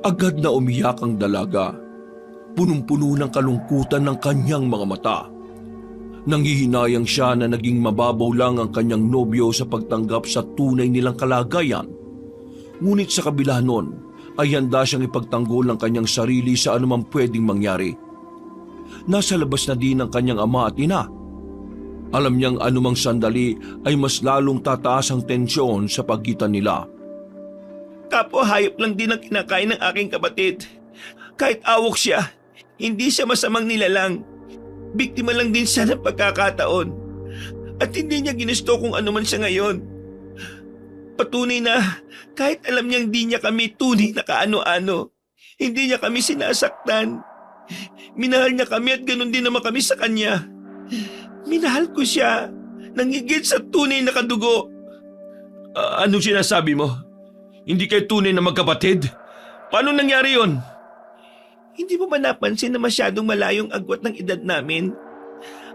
Agad na umiyak ang dalaga. Punong-puno ng kalungkutan ng kanyang mga mata. Nanghihinayang siya na naging mababaw lang ang kanyang nobyo sa pagtanggap sa tunay nilang kalagayan. Ngunit sa kabila nun, ay handa siyang ipagtanggol ang kanyang sarili sa anumang pwedeng mangyari. Nasa labas na din ang kanyang ama at ina. Alam niyang anumang sandali ay mas lalong tataas ang tensyon sa pagitan nila. Kapwa hayop lang din ang kinakain ng aking kapatid. Kahit awok siya, hindi siya masamang nilalang. Biktima lang din siya ng pagkakataon. At hindi niya ginusto kung ano man siya ngayon. Patunay na kahit alam niyang di niya kami tunay na kaano-ano, hindi niya kami sinasaktan. Minahal niya kami at ganun din naman kami sa kanya. Minahal ko siya nang higit sa tunay na kadugo. Anong sinasabi mo? Hindi kayo tunay na magkapatid? Paano nangyari yon? Hindi mo ba napansin na masyadong malayong agwat ng edad namin?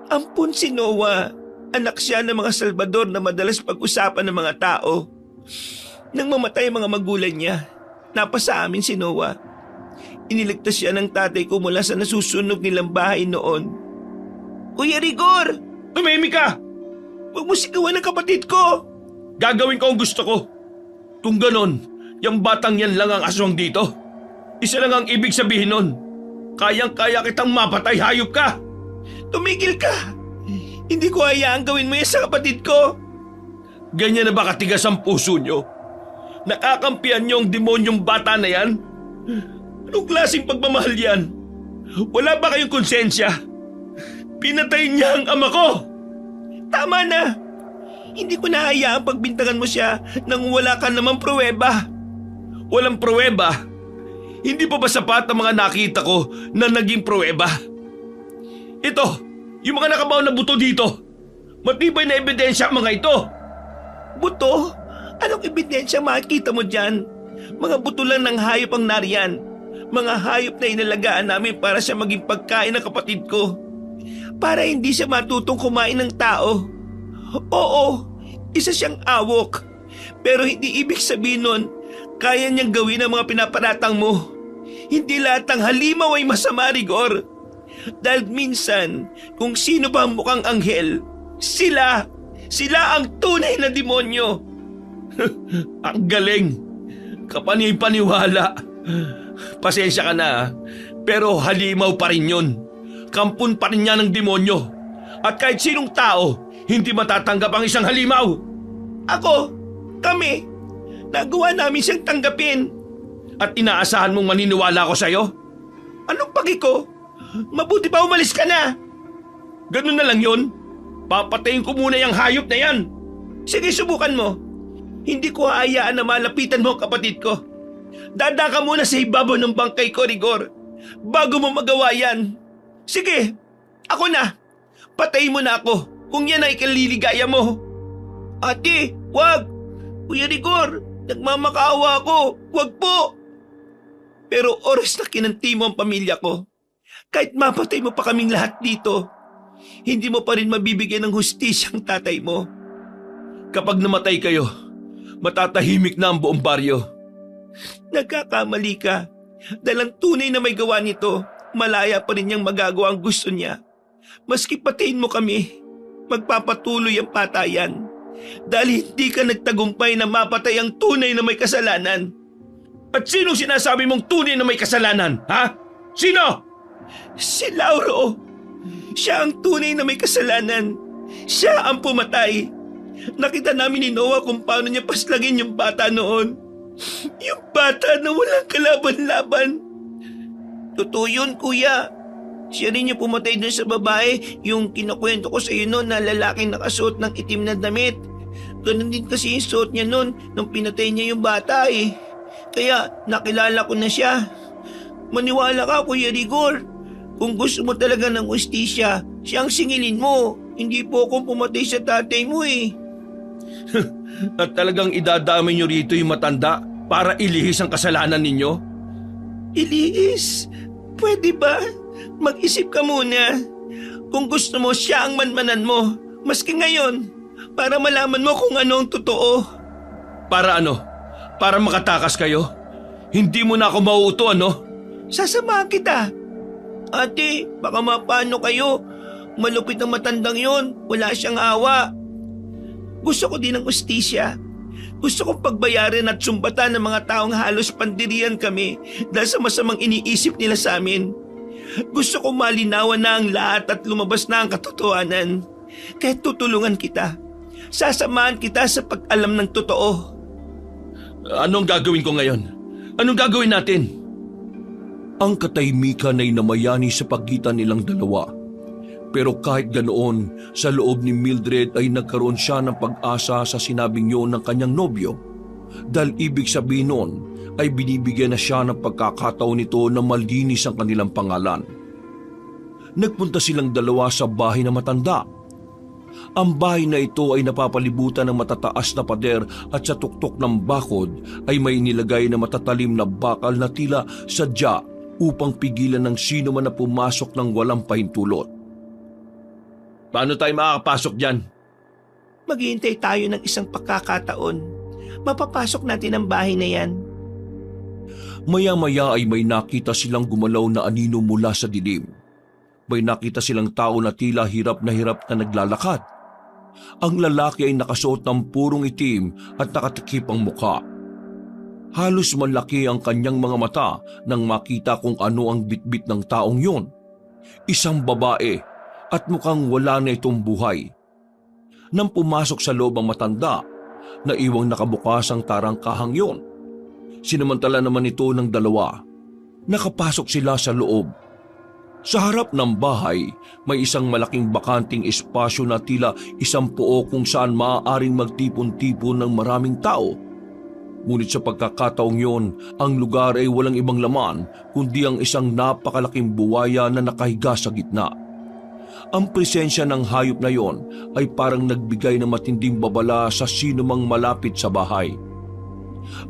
Ampun si Noah. Anak siya ng mga Salvador na madalas pag-usapan ng mga tao. Nang mamatay ang mga magulang niya, napasa amin si Noah. Iniligtas siya ng tatay ko mula sa nasusunog nilang bahay noon. Kuya Rigor! Tumahimik ka! Huwag mo sigawan ng kapatid ko! Gagawin ko ang gusto ko. Kung ganon, yung batang yan lang ang aswang dito. Isa lang ang ibig sabihin nun. Kayang-kaya kitang mapatay, hayop ka! Tumigil ka! Hindi ko hayaan gawin mo yan sa kapatid ko! Ganyan na ba katigas ang puso nyo? Nakakampihan nyo ang demonyong bata na yan? Anong klaseng pagmamahal yan? Wala ba kayong konsensya? Pinatay niya ang ama ko! Tama na! Hindi ko na hayaang pagbintangan mo siya nang wala ka namang pruweba. Walang pruweba? Hindi pa ba sapat ang mga nakita ko na naging pruweba? Ito, yung mga nakabaw na buto dito. Matibay na ebidensya ang mga ito. Buto? Anong ebidensya makikita mo dyan? Mga buto lang ng hayop ang nariyan. Mga hayop na inalagaan namin para siya maging pagkain ng kapatid ko. Para hindi siya matutong kumain ng tao. Oo, isa siyang awok. Pero hindi ibig sabihin nun, kaya niyang gawin ang mga pinaparatang mo. Hindi lahat ng halimaw ay masama, Rigor. Dahil minsan, kung sino ba ang mukhang anghel, sila ang tunay na demonyo. Ang galing. Kapani-paniwala. Pasensya ka na, pero halimaw pa rin yun. Kampun pa rin yan ng demonyo. At kahit sinong tao, hindi matatanggap ang isang halimaw. Kami, nagawa namin siyang tanggapin. At inaasahan mong maniniwala ko sa'yo? Anong pagi ko? Mabuti pa umalis ka na. Ganun na lang yun. Papatayin ko muna yung hayop na yan. Sige, subukan mo. Hindi ko hayaan na malapitan mo ang kapatid ko. Dada ka muna sa ibabaw ng bangkay ko, Rigor. Bago mo magawa yan. Sige, ako na. Patayin mo na ako kung yan ay kaliligaya mo. Ate, wag. Kuya Rigor, nagmamakaawa ako. Wag po. Pero oras na kinanti mo ang pamilya ko. Kahit mapatay mo pa kaming lahat dito, hindi mo pa rin mabibigyan ng hustisya ang tatay mo. Kapag namatay kayo, matatahimik na ang buong baryo. Nagkakamali ka. Dahil ang tunay na may gawa nito, malaya pa rin niyang magagawa ang gusto niya. Maski patayin mo kami, magpapatuloy ang patayan. Dahil hindi ka nagtagumpay na mapatay ang tunay na may kasalanan. At sinong sinasabi mong tunay na may kasalanan, ha? Sino? Si Lauro. Siya ang tunay na may kasalanan. Siya ang pumatay. Nakita namin ni Noah kung paano niya paslagin yung bata noon. Yung bata na walang kalaban-laban. Totoo yun, kuya. Siya rin yung pumatay dun sa babae, yung kinukwento ko sa iyo noon na lalaking nakasuot ng itim na damit. Ganun din kasi yung suot niya noon nung pinatay niya yung bata eh. Kaya nakilala ko na siya. Maniwala ka, Kuya Rigor. Kung gusto mo talaga ng hustisya, siyang singilin mo. Hindi po akong pumatay sa tatay mo eh. At talagang idadamay niyo rito yung matanda para ilihis ang kasalanan ninyo? Ilihis? Pwede ba? Mag-isip ka muna. Kung gusto mo siya ang manmanan mo, maski ngayon, para malaman mo kung ano ang totoo. Para ano? Para makatakas kayo? Hindi mo na ako mauuto, ano? Sasamahan kita. Ate, baka mapano kayo. Malupit ang matandang yon. Wala siyang awa. Gusto ko din ng ustisya. Gusto kong pagbayarin at sumbatan ng mga taong halos pandirian kami dahil sa masamang iniisip nila sa amin. Gusto kong malinawan na ang lahat at lumabas na ang katotohanan. Kaya tutulungan kita. Sasamahan kita sa pag-alam ng totoo. Anong gagawin ko ngayon? Anong gagawin natin? Ang katahimikan ay namayani sa pagitan nilang dalawa. Pero kahit ganoon, sa loob ni Mildred ay nagkaroon siya ng pag-asa sa sinabing yun ng kanyang nobyo. Dahil ibig sabihin noon ay binibigyan na siya ng pagkakataon nito na malinis ang kanilang pangalan. Nagpunta silang dalawa sa bahay na matanda. Ang bahay na ito ay napapalibutan ng matataas na pader at sa tuktok ng bakod ay may nilagay na matatalim na bakal na tila sadya upang pigilan ng sino man na pumasok ng walang pahintulot. Paano tayo makakapasok dyan? Maghihintay tayo ng isang pagkakataon. Mapapasok natin ang bahay na yan. Maya-maya ay may nakita silang gumalaw na anino mula sa dilim. May nakita silang tao na tila hirap na naglalakad. Ang lalaki ay nakasuot ng purong itim at nakatikip ang mukha. Halos malaki ang kanyang mga mata nang makita kung ano ang bitbit ng taong yun. Isang babae at mukhang wala na itong buhay. Nang pumasok sa loob ang matanda, naiwang nakabukas ang tarangkahang yun. Sinamantala naman ito ng dalawa. Nakapasok sila sa loob. Sa harap ng bahay, may isang malaking bakanting espasyo na tila isang puo kung saan maaaring magtipon-tipon ng maraming tao. Ngunit sa pagkakataong yon, ang lugar ay walang ibang laman kundi ang isang napakalaking buwaya na nakahiga sa gitna. Ang presensya ng hayop na yon ay parang nagbigay ng matinding babala sa sino mang malapit sa bahay.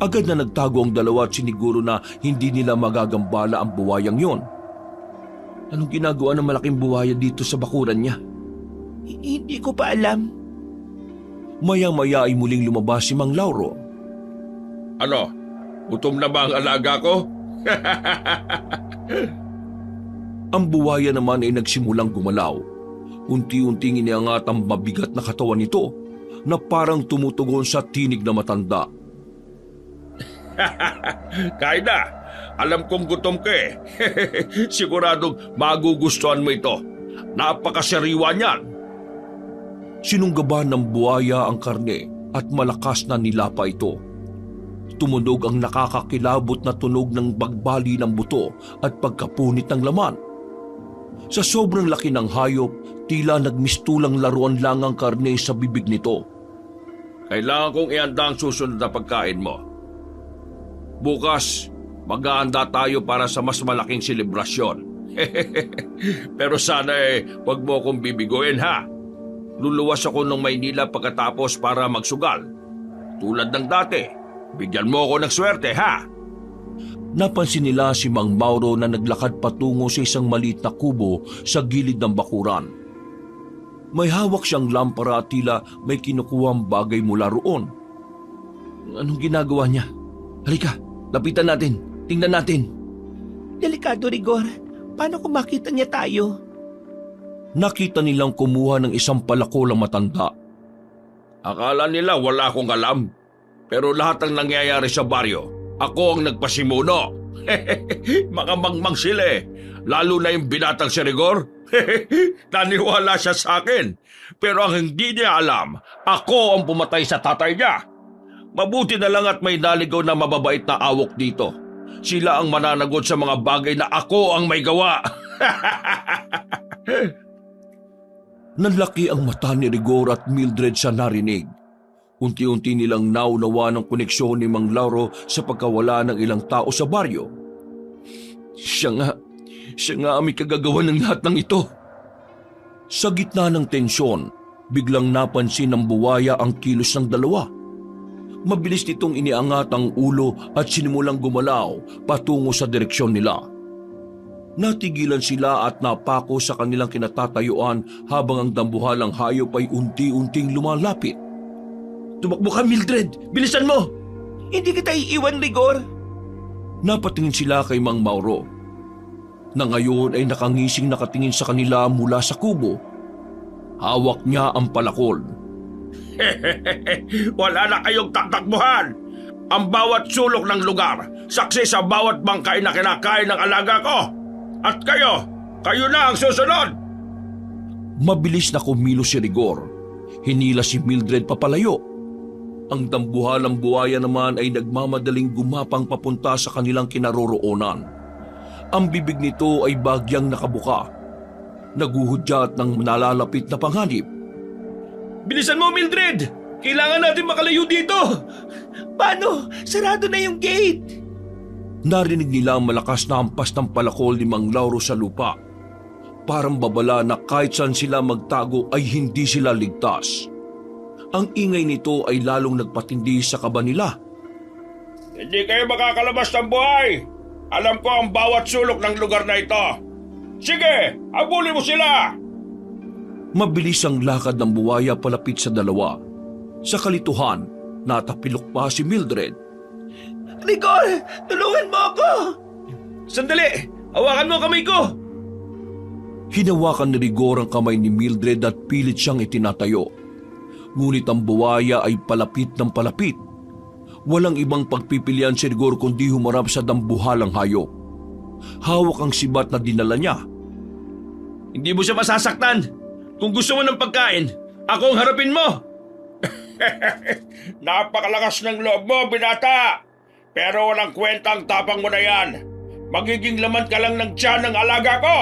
Agad na nagtago ang dalawa at siniguro na hindi nila magagambala ang buwayang yon. Anong ginagawa ng malaking buwaya dito sa bakuran niya? Hindi ko pa alam. Maya-maya ay muling lumabas si Mang Lauro. Ano? Gutom na ba ang alaga ko? Ang buwaya naman ay nagsimulang gumalaw. Unti-unting iniangat ang mabigat na katawan nito na parang tumutugon sa tinig na matanda. Kain na. Alam kong gutom ka eh. Siguradong magugustuhan mo ito. Napakasariwa niyan. Sinunggaban ng buwaya ang karne at malakas na nilapa ito. Tumunog ang nakakakilabot na tunog ng bagbali ng buto at pagkapunit ng laman. Sa sobrang laki ng hayop, tila nagmistulang laruan lang ang karne sa bibig nito. Kailangan kong ihanda ang susunod na pagkain mo. Bukas, mag-aanda tayo para sa mas malaking selebrasyon. Pero sana wag mo akong bibiguin ha. Luluwas ako ng Maynila pagkatapos para magsugal. Tulad ng dati, bigyan mo ako ng swerte ha. Napansin nila si Mang Mauro na naglakad patungo sa isang maliit na kubo sa gilid ng bakuran. May hawak siyang lampara at tila may kinukuhang bagay mula roon. Anong ginagawa niya? Halika, lapitan natin. Tingnan natin. Delikado, Rigor. Paano kung makita niya tayo? Nakita nilang kumuha ng isang palakolang matanda. Akala nila wala akong alam. Pero lahat ng nangyayari sa baryo, ako ang nagpasimuno. Mga mangmang sila eh. Lalo na yung binatang si Rigor. Naniwala siya sa akin. Pero ang hindi niya alam, ako ang pumatay sa tatay niya. Mabuti na lang at may naligaw na mababait na awok dito. Sila ang mananagot sa mga bagay na ako ang may gawa. Nanlaki ang mata ni Rigor at Mildred sa narinig. Unti-unti nilang naunawa ng koneksyon ni Mang Lauro sa pagkawala ng ilang tao sa baryo. Siya nga ang may kagagawa ng lahat ng ito. Sa gitna ng tensyon, biglang napansin ng buwaya ang kilos ng dalawa. Mabilis nitong iniangat ang ulo at sinimulang gumalaw patungo sa direksyon nila. Natigilan sila at napako sa kanilang kinatatayuan habang ang dambuhalang hayop ay unti-unting lumalapit. Tumakbo ka, Mildred! Bilisan mo! Hindi kita iiwan, Rigor. Napatingin sila kay Mang Mauro, na ngayon ay nakangising nakatingin sa kanila mula sa kubo. Hawak niya ang palakol. Wala na kayong tatakbuhan! Ang bawat sulok ng lugar, saksi sa bawat bangkay na kinakain ng alaga ko! At kayo na ang susunod! Mabilis na kumilos si Rigor. Hinila si Mildred papalayo. Ang dambuhalang buhaya naman ay nagmamadaling gumapang papunta sa kanilang kinaroroonan. Ang bibig nito ay bagyang nakabuka. Naguhudyat ng nalalapit na panganib. Bilisan mo, Mildred! Kailangan natin makalayo dito! Paano? Sarado na yung gate. Narinig nila ang malakas na hampas ng palakol ni Mang Lauro sa lupa. Parang babala na kahit saan sila magtago ay hindi sila ligtas. Ang ingay nito ay lalong nagpatindi sa kaba nila. Hindi kayo makakalabas ng buhay! Alam ko ang bawat sulok ng lugar na ito! Sige! Habulin mo sila! Mabilis ang lakad ng buwaya palapit sa dalawa. Sa kalituhan, natapilok pa si Mildred. Rigor, tulungan mo ako! Sandali! Hawakan mo ang kamay ko! Hinawakan ni Rigor ang kamay ni Mildred at pilit siyang itinatayo. Ngunit ang buwaya ay palapit ng palapit. Walang ibang pagpipilian si Rigor kundi humarap sa dambuhalang hayop. Hawak ang sibat na dinala niya. Hindi mo siya masasaktan. Kung gusto mo ng pagkain, ako ang harapin mo. Napakalakas ng loob mo, binata. Pero walang kwentang tapang mo na yan. Magiging laman ka lang ng tiyan ng alaga ko.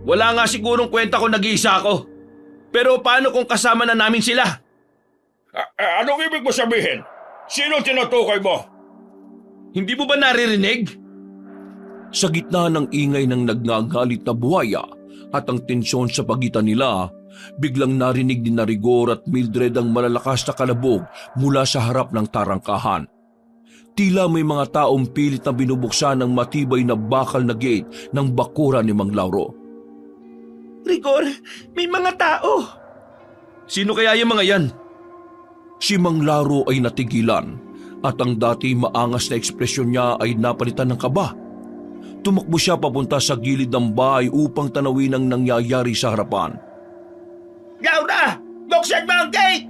Wala nga sigurong kwenta kung nag-iisa ako. Pero paano kung kasama na namin sila? Anong ibig mo sabihin? Sino tinutukoy mo? Hindi mo ba naririnig? Sa gitna ng ingay ng nagngangalit na buhaya at ang tensyon sa pagitan nila, biglang narinig ni Rigor at Mildred ang malalakas na kalabog mula sa harap ng tarangkahan. Tila may mga taong pilit na binubuksan ng matibay na bakal na gate ng bakura ni Mang Lauro. Rigor, may mga tao. Sino kaya yung mga yan? Si Mang Lauro ay natigilan at ang dati maangas na ekspresyon niya ay napalitan ng kaba. Tumakbo siya papunta sa gilid ng bahay upang tanawin ang nangyayari sa harapan. Laura, buksan mo ang gate!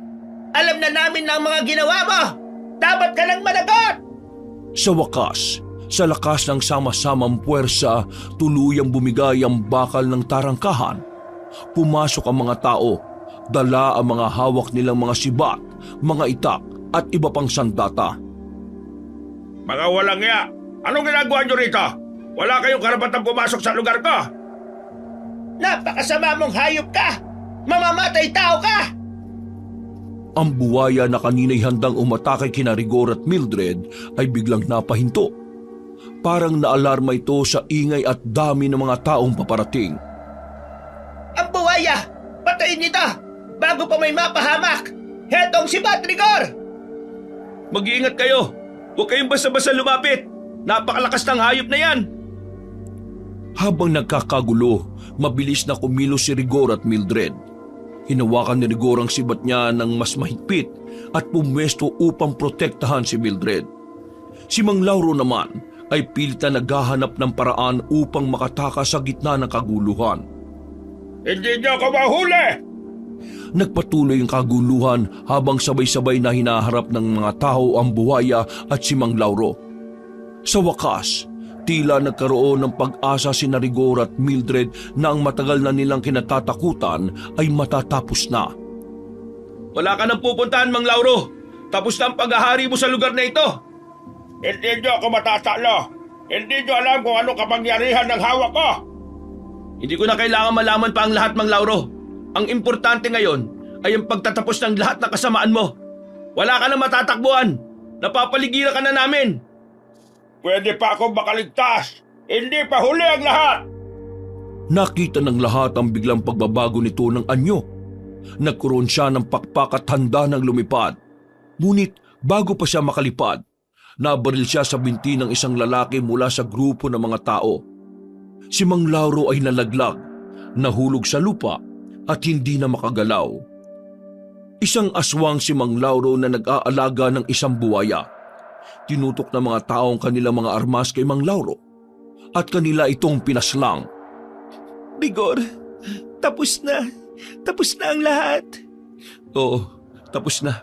Alam na namin ang mga ginawa mo! Dapat ka lang managot! Sa wakas, sa lakas ng sama-samang puwersa, tuluyang bumigay ang bakal ng tarangkahan. Pumasok ang mga tao, dala ang mga hawak nilang mga sibat, mga itak at iba pang sandata. Mga walang ya, anong ginagawa nyo rito? Wala kayong karapatang pumasok sa lugar ko. Napakasama mong hayop ka! Mamamatay tao ka! Ang buwaya na kanina'y handang umatake kina Rigor at Mildred ay biglang napahinto. Parang naalarma ito sa ingay at dami ng mga taong paparating. Ang buwaya! Patayin nito! Bago pa may mapahamak! Hetong si Rigor! Mag-iingat kayo! Huwag kayong basta-basta lumapit! Napakalakas ng hayop na yan! Habang nagkakagulo, mabilis na kumilos si Rigor at Mildred. Hinawakan ni Rigor ang sibat niya ng mas mahigpit at pumwesto upang protektahan si Mildred. Si Mang Lauro naman ay pilit na naghahanap ng paraan upang makatakas sa gitna ng kaguluhan. Hindi niyo ako mahuli! Nagpatuloy ang kaguluhan habang sabay-sabay na hinaharap ng mga tao ang buhaya at si Mang Lauro. Sa wakas, tila nagkaroon ng pag-asa si Rigor at Mildred na ang matagal na nilang kinatatakutan ay matatapos na. Wala ka nang pupuntahan, Mang Lauro. Tapos na ang paghahari mo sa lugar na ito. Hindi niyo ako matatalo. Hindi niyo alam kung ano kapangyarihan ng hawak ko. Hindi ko na kailangan malaman pa ang lahat, Mang Lauro. Ang importante ngayon ay ang pagtatapos ng lahat ng kasamaan mo. Wala ka nang matatakbuhan. Napapaligiran ka na namin. Pwede pa akong makaligtas. Hindi pa huli ang lahat. Nakita ng lahat ang biglang pagbabago nito ng anyo. Nagkaroon siya ng pakpak at handa ng lumipad. Ngunit bago pa siya makalipad, nabaril siya sa binti ng isang lalaki mula sa grupo ng mga tao. Si Mang Lauro ay nalaglag, nahulog sa lupa at hindi na makagalaw. Isang aswang si Mang Lauro na nag-aalaga ng isang buwaya. Tinutok ng mga taong kanilang mga armas kay Mang Lauro at kanila itong pinaslang. Rigor, tapos na. Tapos na ang lahat. Oo, tapos na.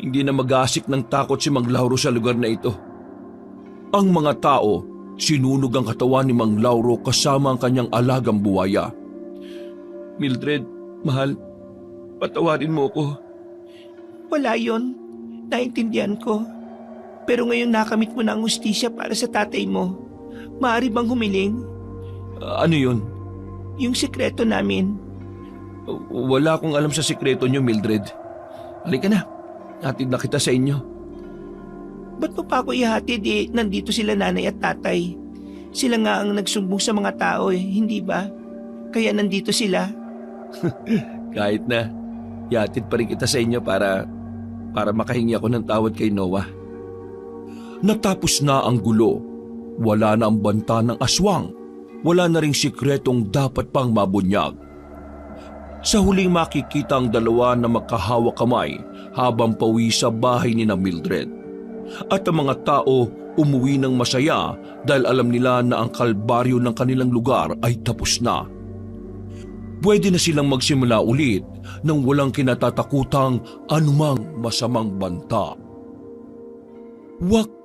Hindi na mag-aasik ng takot si Mang Lauro sa lugar na ito. Ang mga tao, sinunog ang katawan ni Mang Lauro kasama ang kanyang alagang buwaya. Mildred, mahal, patawarin mo ko. Wala yon. Naintindihan ko. Pero ngayon nakamit mo na ang hustisya para sa tatay mo. Maaari bang humiling? Ano yun? Yung sikreto namin. Wala akong alam sa sikreto niyo, Mildred. Halika na, hatid na kita sa inyo. Ba't mo pa ako ihatid nandito sila nanay at tatay? Sila nga ang nagsumbong sa mga tao hindi ba? Kaya nandito sila. Kahit na, ihatid pa rin kita sa inyo para makahingi ako ng tawad kay Noah. Natapos na ang gulo. Wala na ang banta ng aswang. Wala na ring sikretong dapat pang mabunyag. Sa huling makikita ang dalawa na magkahawak kamay habang pauwi sa bahay ni na Mildred. At ang mga tao umuwi ng masaya dahil alam nila na ang kalbaryo ng kanilang lugar ay tapos na. Pwede na silang magsimula ulit nang walang kinatatakutang anumang masamang banta. Wakas!